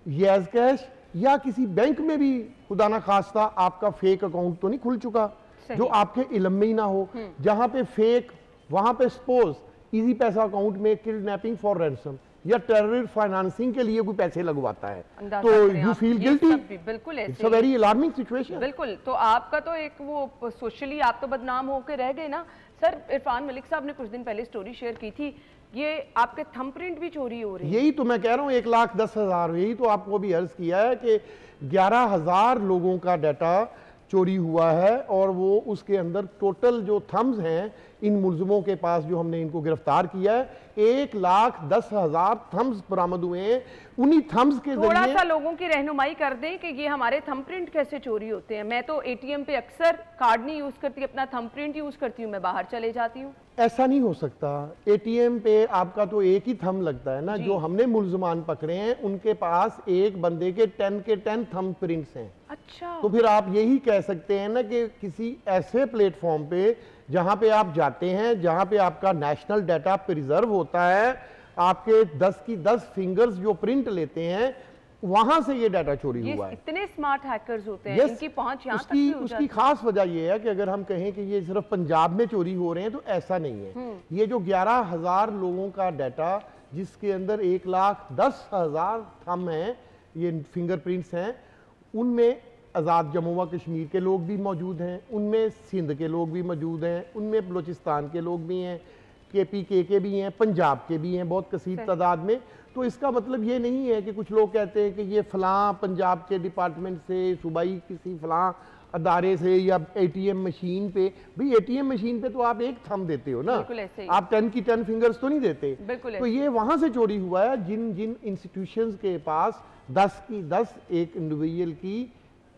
येस कैश या किसी बैंक में भी खुदा ना खास्ता आपका फेक अकाउंट तो नहीं खुल चुका जो आपके इल्म में ही ना हो, जहां पे फेक, वहां पे सपोज इजी पैसा अकाउंट में किडनैपिंग फॉर रैंसम या टेरर फाइनेंसिंग के लिए कोई पैसे लगवाता है, तो यू फील गिल्टी। बिल्कुल, it's a very alarming situation. बिल्कुल, तो आपका तो एक वो सोशली आप तो बदनाम होकर रह गए ना सर। इरफान मलिक साहब ने कुछ दिन पहले स्टोरी शेयर की थी, ये आपके थंबप्रिंट भी चोरी हो रही है। यही तो मैं कह रहा हूँ, 1,10,000, यही तो आपको भी अर्ज किया है कि 11,000 लोगों का डाटा चोरी हुआ है और वो उसके अंदर टोटल जो थम्स हैं इन मुलजमों के पास जो हमने इनको गिरफ्तार किया है, 1,10,000 थम्स बरामद हुए हैं। उन्हीं थम्स के थोड़ा सा लोगों की रहनुमाई कर दें कि ये हमारे थंबप्रिंट कैसे चोरी होते हैं। मैं तो एटीएम पे अक्सर कार्ड नहीं यूज करती, अपना थंबप्रिंट यूज करती हूँ, मैं बाहर चले जाती हूँ। ऐसा नहीं हो सकता, एटीएम पे आपका तो एक ही थंब लगता है ना। जो हमने मुलजमान पकड़े हैं उनके पास एक बंदे के 10 थंब प्रिंट्स हैं। अच्छा, तो फिर आप यही कह सकते हैं ना कि किसी ऐसे प्लेटफॉर्म पे जहां पे आप जाते हैं, जहां पे आपका नेशनल डाटा प्रिजर्व होता है, आपके 10 की 10 फिंगर्स जो प्रिंट लेते हैं, वहां से ये डाटा चोरी हुआ है। इतने स्मार्ट हैकर्स होते हैं, इनकी पहुंच यहाँ तक भी हो जाती है। उसकी खास वजह ये है कि अगर हम कहें कि ये सिर्फ पंजाब में चोरी हो रहे हैं तो ऐसा नहीं है। ये जो 11,000 लोगों का डाटा, जिसके अंदर 1,10,000 थंब हैं, ये फिंगरप्रिंट्स हैं, उनमें आज़ाद जम्मू व कश्मीर के लोग भी मौजूद हैं, उनमें सिंध के लोग भी मौजूद हैं, उनमें बलूचिस्तान के लोग भी हैं, KPK के भी हैं, पंजाब के भी हैं बहुत कसीर तादाद में। तो इसका मतलब ये नहीं है कि कुछ लोग कहते हैं कि ये फलां पंजाब के डिपार्टमेंट से, सूबाई किसी फलां अदारे से या ATM मशीन पे। भाई ATM मशीन पे तो आप एक थंब देते हो ना, आप 10 की 10 फिंगर्स तो नहीं देते। तो ये वहां से चोरी हुआ है जिन जिन इंस्टीट्यूशंस के पास 10 की 10 एक इंडिविजुअल की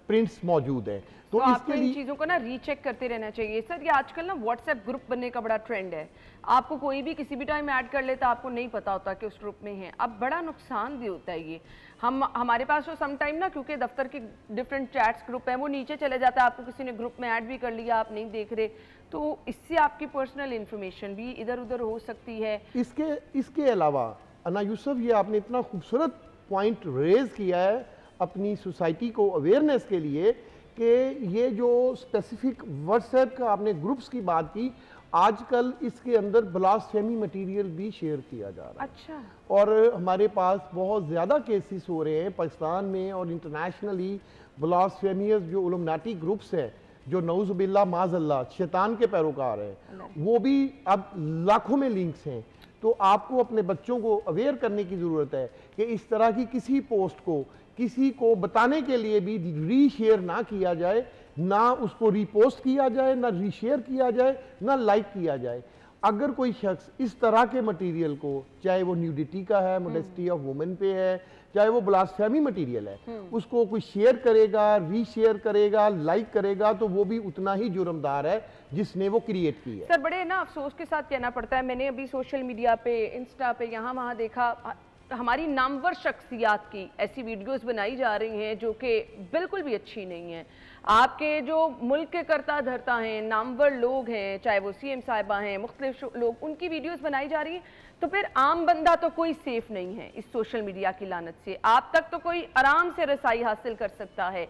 प्रिंट्स मौजूद है। तो आपको इन चीजों को ना रीचेक करते रहना चाहिए सर। ये आजकल ना व्हाट्सएप ग्रुप बनने का बड़ा ट्रेंड है, आपको कोई भी किसी भी टाइम ऐड कर लेता, आपको नहीं पता होता कि उस ग्रुप में है। अब बड़ा नुकसान भी होता है ये। हमारे पास तो सम टाइम ना, क्योंकि दफ्तर की डिफरेंट चैट्स ग्रुप है, वो नीचे चले जाता है, आपको किसी ने ग्रुप में ऐड भी कर लिया, आप नहीं देख रहे, तो इससे आपकी पर्सनल इंफॉर्मेशन भी इधर उधर हो सकती है। इसके अलावा अना यूसुफ, ये आपने इतना खूबसूरत पॉइंट रेज किया है अपनी सोसाइटी को अवेयरनेस के लिए कि ये जो स्पेसिफिक व्हाट्सएप का आपने ग्रुप्स की बात की, आजकल इसके अंदर ब्लास्फेमी मटेरियल भी शेयर किया जा रहा है। अच्छा। और हमारे पास बहुत ज़्यादा केसेस हो रहे हैं पाकिस्तान में और इंटरनेशनली। ब्लास्फेमियस जो इल्यूमिनाटी ग्रुप्स हैं, जो नऊज़ुबिल्लाह माज़अल्लाह शैतान के पैरोकार हैं, वो भी अब लाखों में लिंक्स हैं। तो आपको अपने बच्चों को अवेयर करने की ज़रूरत है कि इस तरह की किसी पोस्ट को किसी को बताने के लिए भी रीशेयर ना किया जाए, ना उसको रीपोस्ट किया जाए, ना रीशेयर किया जाए, ना लाइक किया जाए। अगर कोई शख्स इस तरह के मटेरियल को, चाहे वो न्यूडिटी का है, मोडेस्टी ऑफ वुमेन पे है, चाहे वो ब्लास्फेमी मटेरियल है, उसको कोई शेयर करेगा, रीशेयर करेगा, लाइक करेगा, तो वो भी उतना ही जुर्मदार है जिसने वो क्रिएट की है। सर, बड़े ना अफसोस के साथ कहना पड़ता है, मैंने अभी सोशल मीडिया पे, इंस्टा पे, यहाँ वहाँ देखा, हमारी नामवर शख्सियात की ऐसी वीडियोस बनाई जा रही हैं जो कि बिल्कुल भी अच्छी नहीं हैं। आपके जो मुल्क के करता धरता हैं, नामवर लोग हैं, चाहे वो सीएम साहिबा हैं, मुख्तलिफ लोग, उनकी वीडियोस बनाई जा रही हैं, तो फिर आम बंदा तो कोई सेफ नहीं है इस सोशल मीडिया की लानत से। आप तक तो कोई आराम से रसाई हासिल कर सकता है।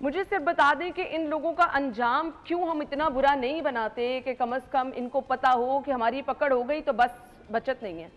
मुझे सिर्फ बता दें कि इन लोगों का अंजाम क्यों हम इतना बुरा नहीं बनाते कि कम से कम इनको पता हो कि हमारी पकड़ हो गई तो बस बचत नहीं है।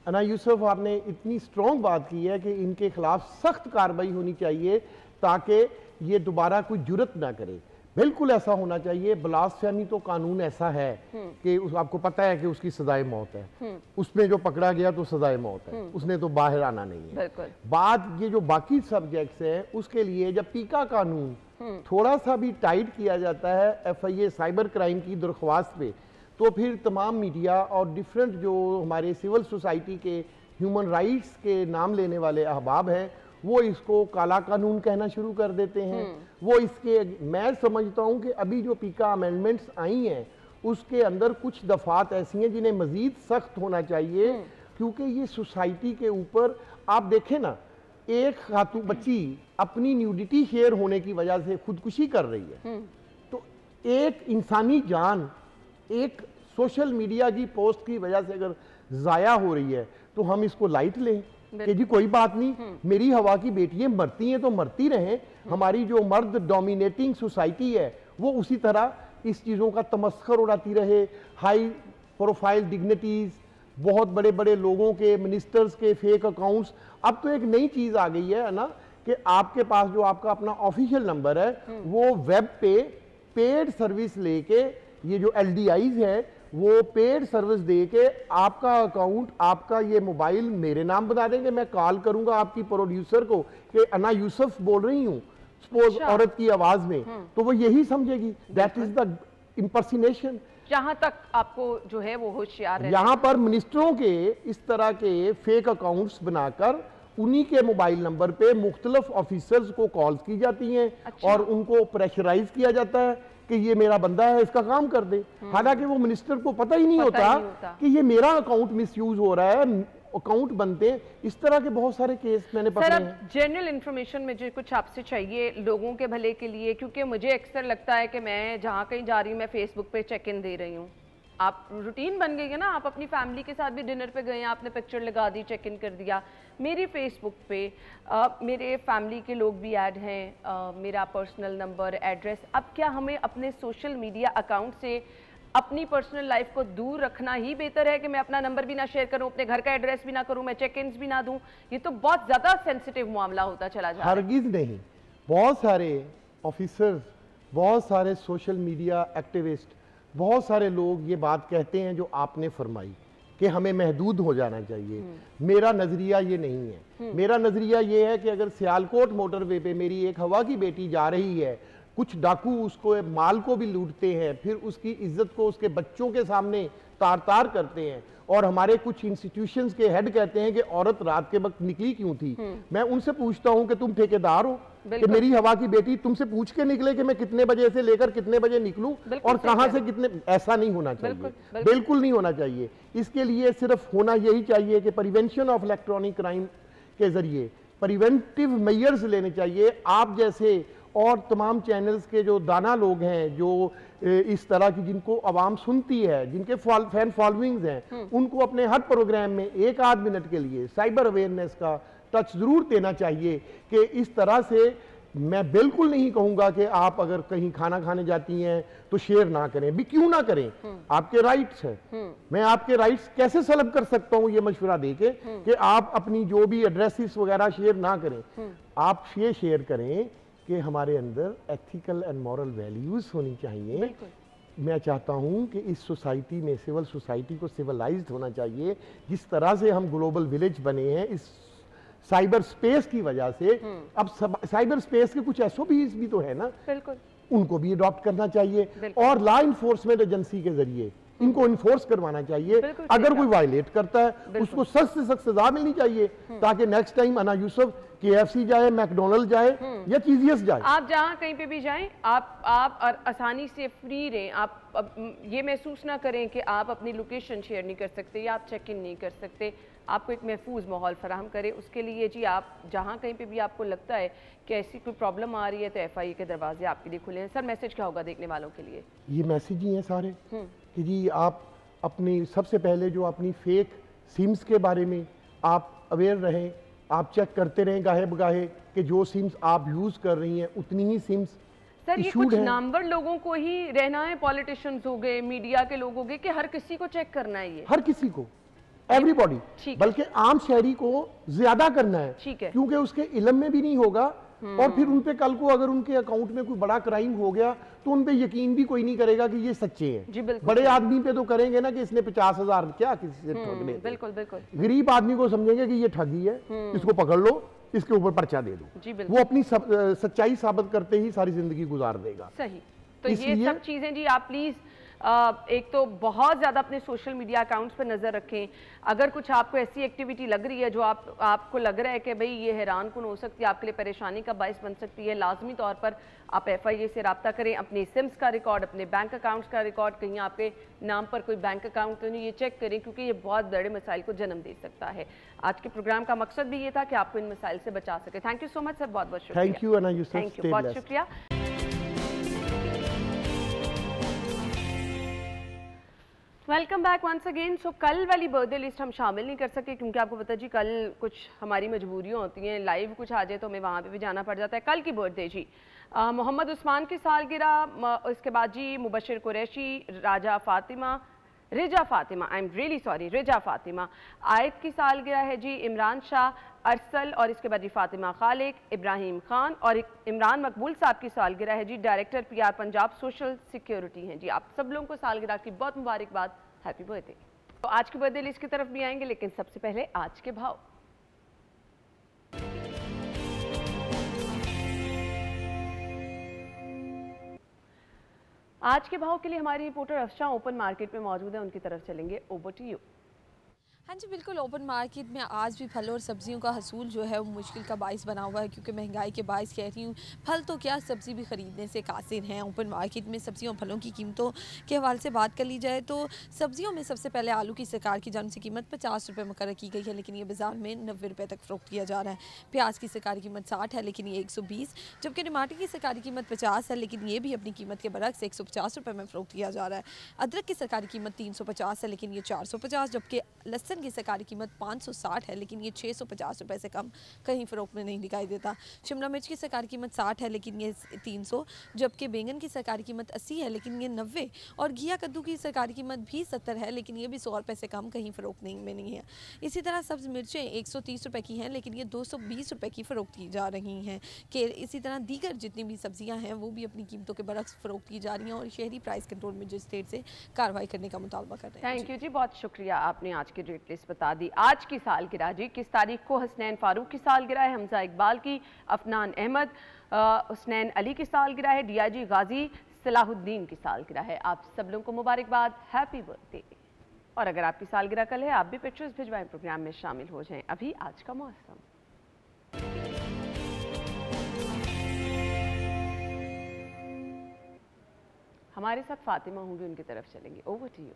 अना यूसुफ, आपने इतनी स्ट्रॉन्ग बात की है कि इनके खिलाफ सख्त कार्रवाई होनी चाहिए ताकि ये दोबारा कोई जुर्रत ना करे। बिल्कुल ऐसा होना चाहिए। ब्लास्फेमी तो कानून ऐसा है कि आपको पता है कि उसकी सजाए मौत है। उसमें जो पकड़ा गया तो सजाए मौत है, उसने तो बाहर आना नहीं है। बात ये जो बाकी सब्जेक्ट्स हैं उसके लिए जब पीका कानून थोड़ा सा भी टाइट किया जाता है FIA साइबर क्राइम की दरख्वास्त पे, तो फिर तमाम मीडिया और डिफरेंट जो हमारे सिविल सोसाइटी के ह्यूमन राइट्स के नाम लेने वाले अहबाब हैं वो इसको काला कानून कहना शुरू कर देते हैं। वो इसके, मैं समझता हूं कि अभी जो पीका अमेंडमेंट्स आई हैं उसके अंदर कुछ दफात ऐसी हैं जिन्हें मजीद सख्त होना चाहिए, क्योंकि ये सोसाइटी के ऊपर आप देखें ना, एक खातून बच्ची अपनी न्यूडिटी शेयर होने की वजह से खुदकुशी कर रही है, तो एक इंसानी जान एक सोशल मीडिया की पोस्ट की वजह से अगर जाया हो रही है तो हम इसको लाइट लें कि जी कोई बात नहीं, मेरी हवा की बेटियां मरती हैं तो मरती रहें। हमारी जो मर्द डोमिनेटिंग सोसाइटी है वो उसी तरह इस चीज़ों का तमस्खर उड़ाती रहे। हाई प्रोफाइल डिग्निटीज, बहुत बड़े बड़े लोगों के, मिनिस्टर्स के फेक अकाउंट्स। अब तो एक नई चीज़ आ गई है ना कि आपके पास जो आपका अपना ऑफिशियल नंबर है वो वेब पे पेड सर्विस लेके, ये जो LDIs है वो पेड सर्विस दे के आपका अकाउंट, आपका ये मोबाइल मेरे नाम बता देंगे। मैं कॉल करूंगा आपकी प्रोड्यूसर को कि अना यूसुफ बोल रही हूँ सपोज औरत की आवाज में, तो वो यही समझेगी दैट इज द इम्पर्सिनेशन। जहां तक आपको जो है वो होशियार है। यहाँ पर मिनिस्टरों के इस तरह के फेक अकाउंट्स बनाकर उन्हीं के मोबाइल नंबर पे मुख्तलिफ ऑफिसर्स को कॉल्स की जाती हैं और उनको प्रेशराइज किया जाता है कि ये मेरा बंदा है, इसका काम कर दे। हालांकि वो मिनिस्टर को पता ही नहीं होता कि ये मेरा अकाउंट मिसयूज हो रहा है, अकाउंट बनते हैं। इस तरह के बहुत सारे केस मैंने पकड़े हैं। जनरल इंफॉर्मेशन मुझे कुछ आपसे चाहिए लोगों के भले के लिए, क्योंकि मुझे अक्सर लगता है कि मैं जहाँ कहीं जा रही हूँ मैं फेसबुक पे चेक इन दे रही हूँ। आप रूटीन बन गई है ना, आप अपनी फैमिली के साथ भी डिनर पे गए, आपने पिक्चर लगा दी, चेक इन कर दिया। मेरी फेसबुक पे मेरे फैमिली के लोग भी ऐड हैं, मेरा पर्सनल नंबर, एड्रेस। अब क्या हमें अपने सोशल मीडिया अकाउंट से अपनी पर्सनल लाइफ को दूर रखना ही बेहतर है कि मैं अपना नंबर भी ना शेयर करूं, अपने घर का एड्रेस भी ना करूं, मैं चेक इन भी ना दूं? ये तो बहुत ज़्यादा सेंसिटिव मामला होता चला जा रहा है। हरगिज़ नहीं। बहुत सारे ऑफिसर्स, बहुत सारे सोशल मीडिया एक्टिविस्ट, बहुत सारे लोग ये बात कहते हैं जो आपने फरमाई कि हमें महदूद हो जाना चाहिए। मेरा नज़रिया ये नहीं है। मेरा नज़रिया ये है कि अगर सियालकोट मोटरवे पे मेरी एक हवा की बेटी जा रही है, कुछ डाकू उसको माल को भी लूटते हैं, फिर उसकी इज्जत को उसके बच्चों के सामने तार तार करते हैं, और हमारे कुछ इंस्टीट्यूशंस के हेड कहते हैं कि औरत रात के वक्त निकली क्यों थी। मैं उनसे पूछता हूं कि तुम ठेकेदार हो कि मेरी हवा की बेटी तुमसे पूछ के निकले कि मैं कितने बजे से लेकर कितने बजे निकलूं और कहां से कितने? ऐसा नहीं होना चाहिए, बिल्कुल नहीं होना चाहिए। इसके लिए सिर्फ होना यही चाहिए कि प्रिवेंशन ऑफ इलेक्ट्रॉनिक क्राइम के जरिए प्रिवेंटिव मेजर्स लेने चाहिए। आप जैसे और तमाम चैनल्स के जो दाना लोग हैं, जो इस तरह की जिनको आवाम सुनती है, जिनके फैन फॉलोइंग्स हैं, उनको अपने हर प्रोग्राम में एक आध मिनट के लिए साइबर अवेयरनेस का टच जरूर देना चाहिए कि इस तरह से मैं बिल्कुल नहीं कहूंगा कि आप अगर कहीं खाना खाने जाती हैं तो शेयर ना करें, भी क्यों ना करें, आपके राइट्स हैं। मैं आपके राइट्स कैसे सलब कर सकता हूं ये मशवरा देके कि आप अपनी जो भी एड्रेसेस वगैरह शेयर ना करें। आप ये शेयर करें कि हमारे अंदर एथिकल एंड मॉरल वैल्यूज होनी चाहिए। मैं चाहता हूं कि इस सोसाइटी में सिविल सोसाइटी को सिविलाइज्ड होना चाहिए। जिस तरह से हम ग्लोबल विलेज बने हैं इस साइबर स्पेस की वजह से, अब साइबर स्पेस के कुछ SOPs भी तो है ना, बिल्कुल उनको भी अडॉप्ट करना चाहिए और लॉ इन्फोर्समेंट एजेंसी के जरिए इनको इन्फोर्स करवाना चाहिए। अगर कोई वायलेट करता है उसको सख्त से सख्त सजा मिलनी चाहिए ताकि नेक्स्ट टाइम अना यूसुफ KFC जाए, मैकडोनल्ड जाए या चीजियस जाए, आप जहां कहीं पे भी जाएं आप आसानी से फ्री रहें। आप ये महसूस ना करें कि आप अपनी लोकेशन शेयर नहीं कर सकते या आप चेक इन नहीं कर सकते। आपको एक महफूज माहौल फराहम करे। उसके लिए जी आप जहाँ कहीं पे भी आपको लगता है कि ऐसी कोई प्रॉब्लम आ रही है तो FIA के दरवाजे आपके लिए खुले हैं। सर मैसेज क्या होगा देखने वालों के लिए? ये मैसेज ही हैं सारे कि जी आप अपनी सबसे पहले जो अपनी फेक सिम्स के बारे में आप अवेयर रहें, आप चेक करते रहें गाहे बगाहे कि जो सिम्स आप यूज़ कर रही हैं उतनी ही सिम्स सर ये कुछ नामवर लोगों को ही रहना है, पॉलिटिशियंस हो गए, मीडिया के लोग हो गए, कि हर किसी को चेक करना है? ये हर किसी को, एवरीबॉडी, बल्कि आम शहरी को ज्यादा करना है, क्योंकि उसके इल्म में भी नहीं होगा और फिर उन पे कल को अगर उनके अकाउंट में कोई बड़ा क्राइम हो गया तो उन पे यकीन भी कोई नहीं करेगा कि ये सच्चे हैं। बड़े आदमी पे तो करेंगे ना कि इसने 50,000 क्या किसी से ठगने, बिल्कुल बिल्कुल। गरीब आदमी को समझेंगे कि ये ठगी है, इसको पकड़ लो, इसके ऊपर पर्चा दे दो, वो अपनी सच्चाई साबित करते ही सारी जिंदगी गुजार देगा। सही, तो ये सब चीजें जी आप प्लीज एक तो बहुत ज़्यादा अपने सोशल मीडिया अकाउंट्स पर नज़र रखें। अगर कुछ आपको ऐसी एक्टिविटी लग रही है जो आपको लग रहा है कि भाई ये हैरान कुन हो सकती है, आपके लिए परेशानी का बायस बन सकती है, लाजमी तौर पर आप FIA से रब्ता करें। अपने सिम्स का रिकॉर्ड, अपने बैंक अकाउंट्स का रिकॉर्ड, कहीं आपके नाम पर कोई बैंक अकाउंट तो नहीं, ये चेक करें, क्योंकि ये बहुत बड़े मसाइल को जन्म दे सकता है। आज के प्रोग्राम का मकसद भी ये था कि आपको इन मसाइल से बचा सके। Thank you so much sir, बहुत बहुत शुक्रिया। थैंक यू अना यूसुफ, थैंक यू, बहुत शुक्रिया। Welcome back once again. So कल वाली बर्थडे लिस्ट हम शामिल नहीं कर सके क्योंकि आपको पता जी कल कुछ हमारी मजबूरियाँ होती हैं, लाइव कुछ आ जाए तो हमें वहाँ पे भी जाना पड़ जाता है। कल की बर्थडे जी मोहम्मद उस्मान की सालगिरह, उसके बाद जी Mubashir Qureshi, Riza Fatima, I am really sorry, Riza Fatima, Ayat की सालगिरह है जी, इमरान शाह, अरसल, और इसके बाद जी फातिमा खालिक, इब्राहिम खान, और इमरान मकबूल साहब की सालगिरह है जी, director PR Punjab social security हैं जी। आप सब लोगों को सालगिरह की बहुत मुबारकबाद, हैप्पी बर्थडे। तो आज की बर्थडे लिस्ट की तरफ भी आएंगे, लेकिन सबसे पहले आज के भाव। आज के भाव के लिए हमारी रिपोर्टर अफशा ओपन मार्केट में मौजूद है, उनकी तरफ चलेंगे। Over to you. हाँ जी बिल्कुल, ओपन मार्केट में आज भी फल और सब्जियों का हसूल जो है वो मुश्किल का बाइस बना हुआ है, क्योंकि महंगाई के बाइस कह रही हूँ, फल तो क्या सब्ज़ी भी ख़रीदने से कासिर हैं। ओपन मार्केट में सब्जियों और फलों की कीमतों के हवाले से बात कर ली जाए तो सब्जियों में सबसे पहले आलू की सरकार की जानिब से कीमत 50 रुपये मुकर्रर की गई है, लेकिन ये बाज़ार में 90 रुपये तक फ़रोख्त किया जा रहा है। प्याज की सरकारी कीमत 60 है, लेकिन ये 120, जबकि टमाटर की सरकारी कीमत 50 है, लेकिन ये भी अपनी कीमत के बरक्स 150 रुपये में फ़रोख्त किया जा रहा है। अदरक की सरकारी कीमत 350 है, लेकिन ये 450, जबकि लहसुन की सरकारी कीमत 560 है, लेकिन ये 650 रुपये से कम कहीं फ़रोख्त में नहीं दिखाई देता। शिमला मिर्च की सरकारी कीमत 60 है, लेकिन ये 300, जबकि बैंगन की सरकारी कीमत 80 है, लेकिन ये 90, और घिया कद्दू की सरकारी कीमत भी 70 है, लेकिन ये भी 100 रुपये से कम कहीं फ़रोख्त नहीं है। इसी तरह सब्ज़ मिर्चें 130 रुपये की हैं, लेकिन ये 220 रुपये की फ़रोख्त की जा रही हैं। कि इसी तरह दीगर जितनी भी सब्जियाँ हैं वो भी अपनी कीमतों के बरक्स फ़रोख्त की जा रही हैं, और शहरी प्राइस कंट्रोल मजिस्ट्रेट से कार्रवाई करने का मुतालबा कर रहे हैं। थैंक यू जी, बहुत शुक्रिया, आपने आज की रेट लिस्ट बता दी। आज की सालगिरह जी, किस तारीख को हसनैन फारूक की सालगिरह है, हमजा इकबाल की, अफनान अहमद, हुसनैन अली की सालगिरह है, DIG गाजी सलाहुद्दीन की सालगिरह है। आप सब लोगों को मुबारकबाद, हैप्पी बर्थडे। और अगर आपकी सालगिरह कल है, आप भी पिक्चर्स भिजवाएं, प्रोग्राम में शामिल हो जाएं। अभी आज का मौसम। हमारे साथ फातिमा होंगी, उनकी तरफ चलेंगे। Over to you.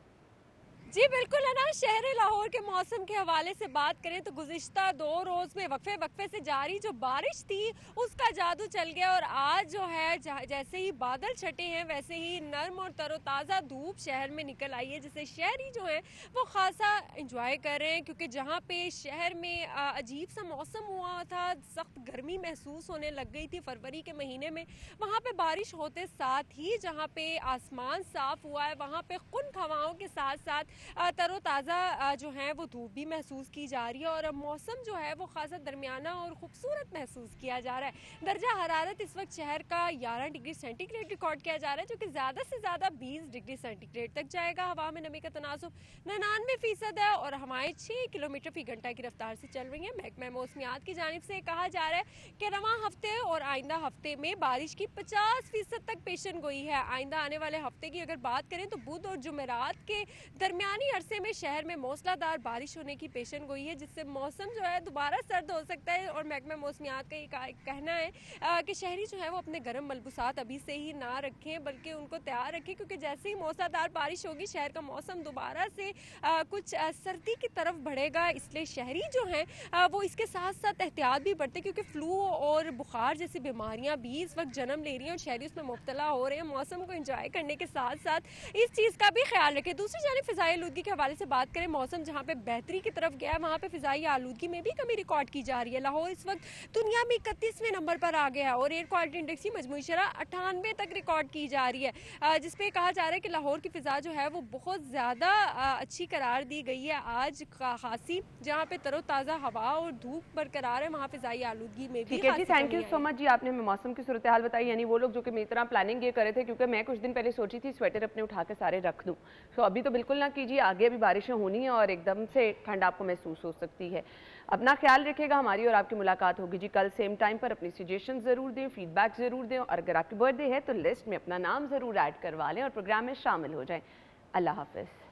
जी बिल्कुल है ना, शहर लाहौर के मौसम के हवाले से बात करें तो गुज़िश्ता 2 रोज़ में वक्फे से जारी जो बारिश थी उसका जादू चल गया, और आज जो है जैसे ही बादल छटे हैं वैसे ही नर्म और तरोताज़ा धूप शहर में निकल आई है, जिसे शहरी जो है वो खासा इंजॉय कर रहे हैं। क्योंकि जहाँ पे शहर में अजीब सा मौसम हुआ था, सख्त गर्मी महसूस होने लग गई थी फरवरी के महीने में, वहाँ पे बारिश होते साथ ही जहाँ पे आसमान साफ हुआ है वहाँ पे खुन्क हवाओं के साथ साथ तरोताज़ा जो है वो धूप भी महसूस की जा रही है, और मौसम जो है वो खासा दरमियाना और खूबसूरत महसूस किया जा रहा है। दर्जा हरारत इस वक्त शहर का 11 डिग्री सेंटीग्रेड रिकॉर्ड किया जा रहा है, जो कि ज़्यादा से ज़्यादा 20 डिग्री सेंटीग्रेड तक जाएगा। हवा में नमी का तनासुब 99% है, और हवाएं 6 किलोमीटर फी घंटा की रफ्तार से चल रही हैं। महकमा मौसमियात की जानिब से कहा जा रहा है कि रवां हफ्ते और आइंदा हफ्ते में बारिश की 50% तक पेशन गोई है। आइंदा आने वाले हफ्ते की अगर बात करें तो बुध और जुमेरात के दरमियान दरमियानी अरसे में शहर में मौसलाधार बारिश होने की पेशन गोई है, जिससे मौसम जो है दोबारा सर्द हो सकता है। और महकमा मौसमियात का ये कहना है कि शहरी जो है वो अपने गर्म मलबूसात अभी से ही ना रखें, बल्कि उनको तैयार रखें, क्योंकि जैसे ही मौसलाधार बारिश होगी शहर का मौसम दोबारा से कुछ सर्दी की तरफ बढ़ेगा। इसलिए शहरी जो हैं वो इसके साथ साथ एहतियात भी बरतें, क्योंकि फ्लू और बुखार जैसी बीमारियां भी इस वक्त जन्म ले रही हैं और शहरी उसमें मुब्तला हो रहे हैं। मौसम को एंजॉय करने के साथ साथ इस चीज़ का भी ख्याल रखें। दूसरी जानिब फ़िज़ाई आलूदगी के हवाले से बात करें, मौसम जहाँ पे बेहतरी की तरफ गया है वहाँ पे फ़िज़ाई आलूदगी में भी कमी रिकॉर्ड की जा रही है। लाहौर इस वक्त दुनिया में 31वें नंबर पर आ गया है और एयर क्वालिटी इंडेक्स की मजमूई शरह 98 तक रिकॉर्ड की जा रही है, जिसपे कहा जा रहा है कि लाहौर की फ़िज़ा जो है वो बहुत ज़्यादा अच्छी करार दी गई है। आज खासी जहाँ पे तरोताज़ा हवा और धूप बरकरार है, वहाँ फ़िज़ाई आलूदगी में भी। जी, थैंक यू सो मच जी, आपने हमें मौसम की सूरत हाल बताई। यानी वो लोग जो कि मेरी तरह प्लानिंग ये करे थे, क्योंकि मैं कुछ दिन पहले सोची थी स्वेटर अपने उठा के सारे रख दूं, तो अभी तो बिल्कुल ना कीजिए, आगे अभी बारिशें होनी है और एकदम से ठंड आपको महसूस हो सकती है। अपना ख्याल रखिएगा। हमारी और आपकी मुलाकात होगी जी कल सेम टाइम पर। अपनी सजेशन ज़रूर दें, फीडबैक ज़रूर दें, और अगर आपकी बर्थडे है तो लिस्ट में अपना नाम ज़रूर ऐड करवा लें और प्रोग्राम में शामिल हो जाएं। अल्लाह हाफ़िज़।